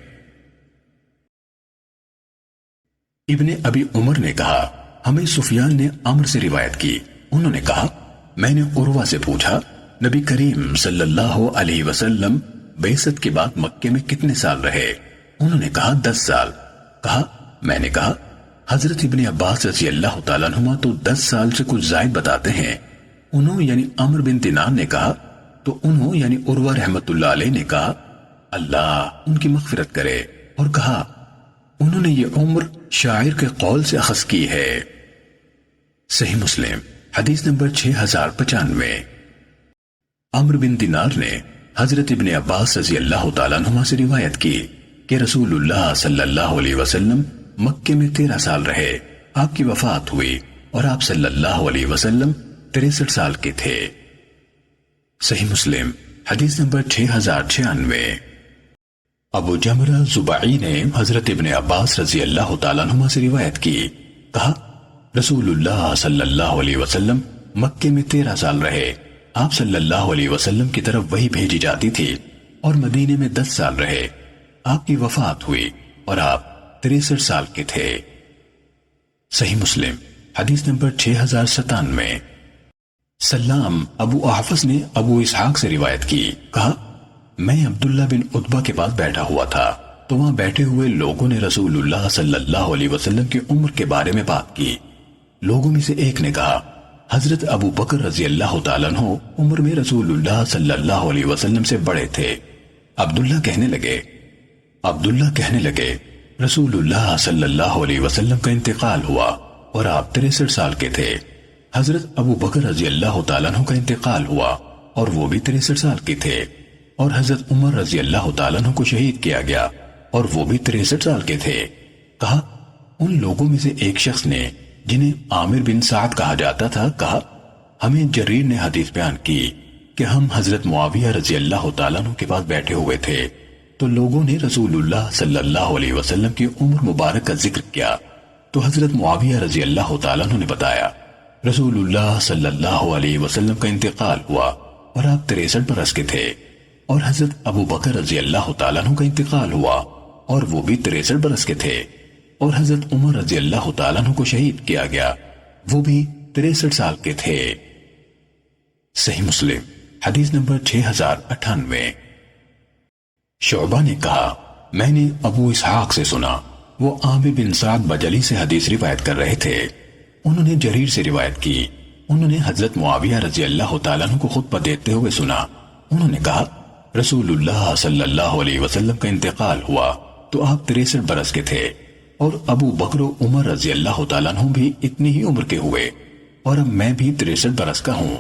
ابن ابی عمر نے کہا ہمیں سفیان نے عمرو سے روایت کی، انہوں نے کہا میں نے عروہ سے پوچھا نبی کریم صلی اللہ علیہ وسلم بعثت کے بعد مکے میں کتنے سال رہے؟ انہوں نے کہا 10 سال۔ کہا میں نے کہا حضرت ابن عباس رضی اللہ تعالیٰ عنہما تو 10 سال سے کچھ زائد بتاتے ہیں۔ انہوں یعنی عمرو بن دینار نے کہا تو انہوں یعنی عروہ رحمت اللہ علیہ نے کہا اللہ ان کی مغفرت کرے، اور کہا انہوں نے یہ عمر شاعر کے قول سے اخذ کی ہے۔ صحیح مسلم حدیث نمبر 6095۔ عمرو بن دینار نے حضرت ابن عباس رضی اللہ تعالیٰ عنہما سے روایت کی کہ رسول اللہ صلی اللہ علیہ وسلم مکے میں 13 سال رہے، آپ کی وفات ہوئی اور آپ صلی اللہ علیہ وسلم 63 سال کے تھے۔ صحیح مسلم حدیث نمبر 6096۔ ابو جمرہ زبعی نے حضرت ابن عباس رضی اللہ تعالیٰ عنہما سے روایت کی، کہا رسول اللہ صلی اللہ علیہ وسلم مکے میں 13 سال رہے، آپ صلی اللہ علیہ وسلم کی طرف وحی بھیجی جاتی تھی، اور مدینے میں 10 سال رہے، آپ کی وفات ہوئی اور آپ 63 سال کے تھے۔ صحیح مسلم حدیث نمبر 6097۔ سلام ابو احفظ نے ابو اسحاق سے روایت کی، کہا میں عبداللہ بن عتبہ کے پاس بیٹھا ہوا تھا، تو وہاں بیٹھے ہوئے لوگوں نے رسول اللہ صلی اللہ علیہ وسلم کی عمر کے بارے میں بات کی۔ لوگوں میں سے ایک نے کہا، حضرت ابو بکر رضی اللہ تعالیٰ عنہ عمر میں رسول اللہ صلی اللہ علیہ وسلم سے بڑے تھے۔ عبداللہ کہنے لگے رسول اللہ صلی اللہ علیہ وسلم کا انتقال ہوا اور آپ 63 سال کے تھے۔ حضرت ابو بکر رضی اللہ تعالیٰ عنہ کا انتقال ہوا اور وہ بھی 63 سال کے تھے، اور حضرت عمر رضی اللہ تعالیٰ عنہ کو شہید کیا گیا اور وہ بھی 63 سال کے تھے۔ کہا، ان لوگوں میں سے ایک شخص نے جنہیں عامر بن سعد کہا جاتا تھا کہا، ہمیں جریر نے حدیث بیان کی کہ ہم حضرت معاویہ رضی اللہ تعالیٰ عنہ کے پاس بیٹھے ہوئے تھے، تو لوگوں نے رسول اللہ صلی اللہ علیہ وسلم کی عمر مبارک کا ذکر کیا، تو حضرت معاویہ رضی اللہ تعالیٰ عنہ نے بتایا رسول اللہ صلی اللہ علیہ وسلم کا انتقال ہوا اور آپ 63 برس کے تھے، اور حضرت ابو بکر رضی اللہ تعالیٰ عنہ کا انتقال ہوا اور وہ بھی 63 برس کے تھے، اور حضرت عمر رضی اللہ تعالیٰ عنہ کو شہید کیا گیا، وہ بھی 63 سال کے تھے۔ صحیح مسلم حدیث نمبر 6098۔ شعبہ نے کہا، میں نے ابو اسحاق سے سنا، وہ عامر بن سعد بجلی سے حدیث روایت کر رہے تھے، انہوں نے جریر سے روایت کی، انہوں نے حضرت معاویہ رضی اللہ تعالیٰ عنہ کو خطبہ دیتے ہوئے سنا، انہوں نے کہا رسول اللہ صلی اللہ علیہ وسلم کا انتقال ہوا تو آپ 63 برس کے تھے، اور ابو بکر و عمر رضی اللہ تعالیٰ عنہ بھی اتنی ہی عمر کے ہوئے، اور اب میں بھی 63 برس کا ہوں۔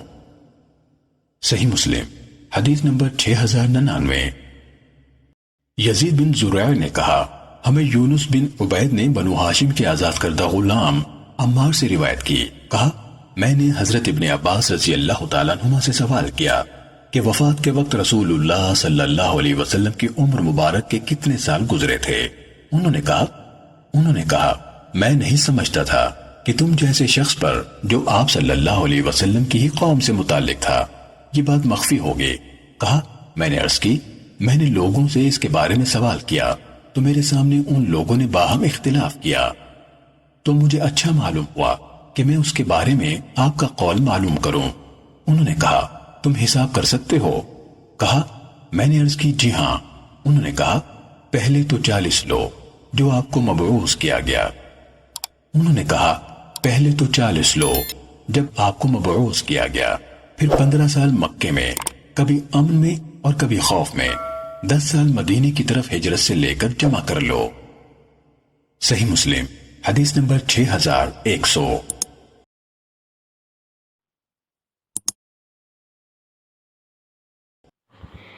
صحیح مسلم حدیث نمبر 6099۔ یزید بن زرع نے کہا، ہمیں یونس بن عبید نے بنو ہاشم کے آزاد کردہ غلام عمار سے روایت کی، کہا میں نے حضرت ابن عباس رضی اللہ تعالیٰ عنہما سے سوال کیا کہ وفات کے وقت رسول اللہ صلی اللہ علیہ وسلم کی عمر مبارک کے کتنے سال گزرے تھے؟ انہوں نے کہا میں نہیں سمجھتا تھا کہ تم جیسے شخص پر جو آپ صلی اللہ علیہ وسلم کی ہی قوم سے متعلق تھا یہ بات مخفی ہوگی۔ کہا میں نے عرض کی میں نے لوگوں سے اس کے بارے میں سوال کیا تو میرے سامنے ان لوگوں نے باہم اختلاف کیا، تو مجھے اچھا معلوم ہوا کہ میں اس کے بارے میں آپ کا قول معلوم کروں۔ انہوں نے کہا تم حساب کر سکتے ہو؟ کہا میں نے عرض کی جی ہاں۔ انہوں نے کہا پہلے تو 40 لو جو آپ کو مبعوث کیا گیا۔ انہوں نے کہا پہلے تو 40 لو جب آپ کو مبعوث کیا گیا، پھر 15 سال مکے میں، کبھی امن میں اور کبھی خوف میں، 10 سال مدینے کی طرف ہجرت سے لے کر جمع کر لو۔ صحیح مسلم حدیث number 6100۔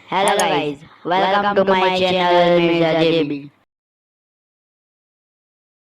Hello guys, welcome to my channel Mirza JB.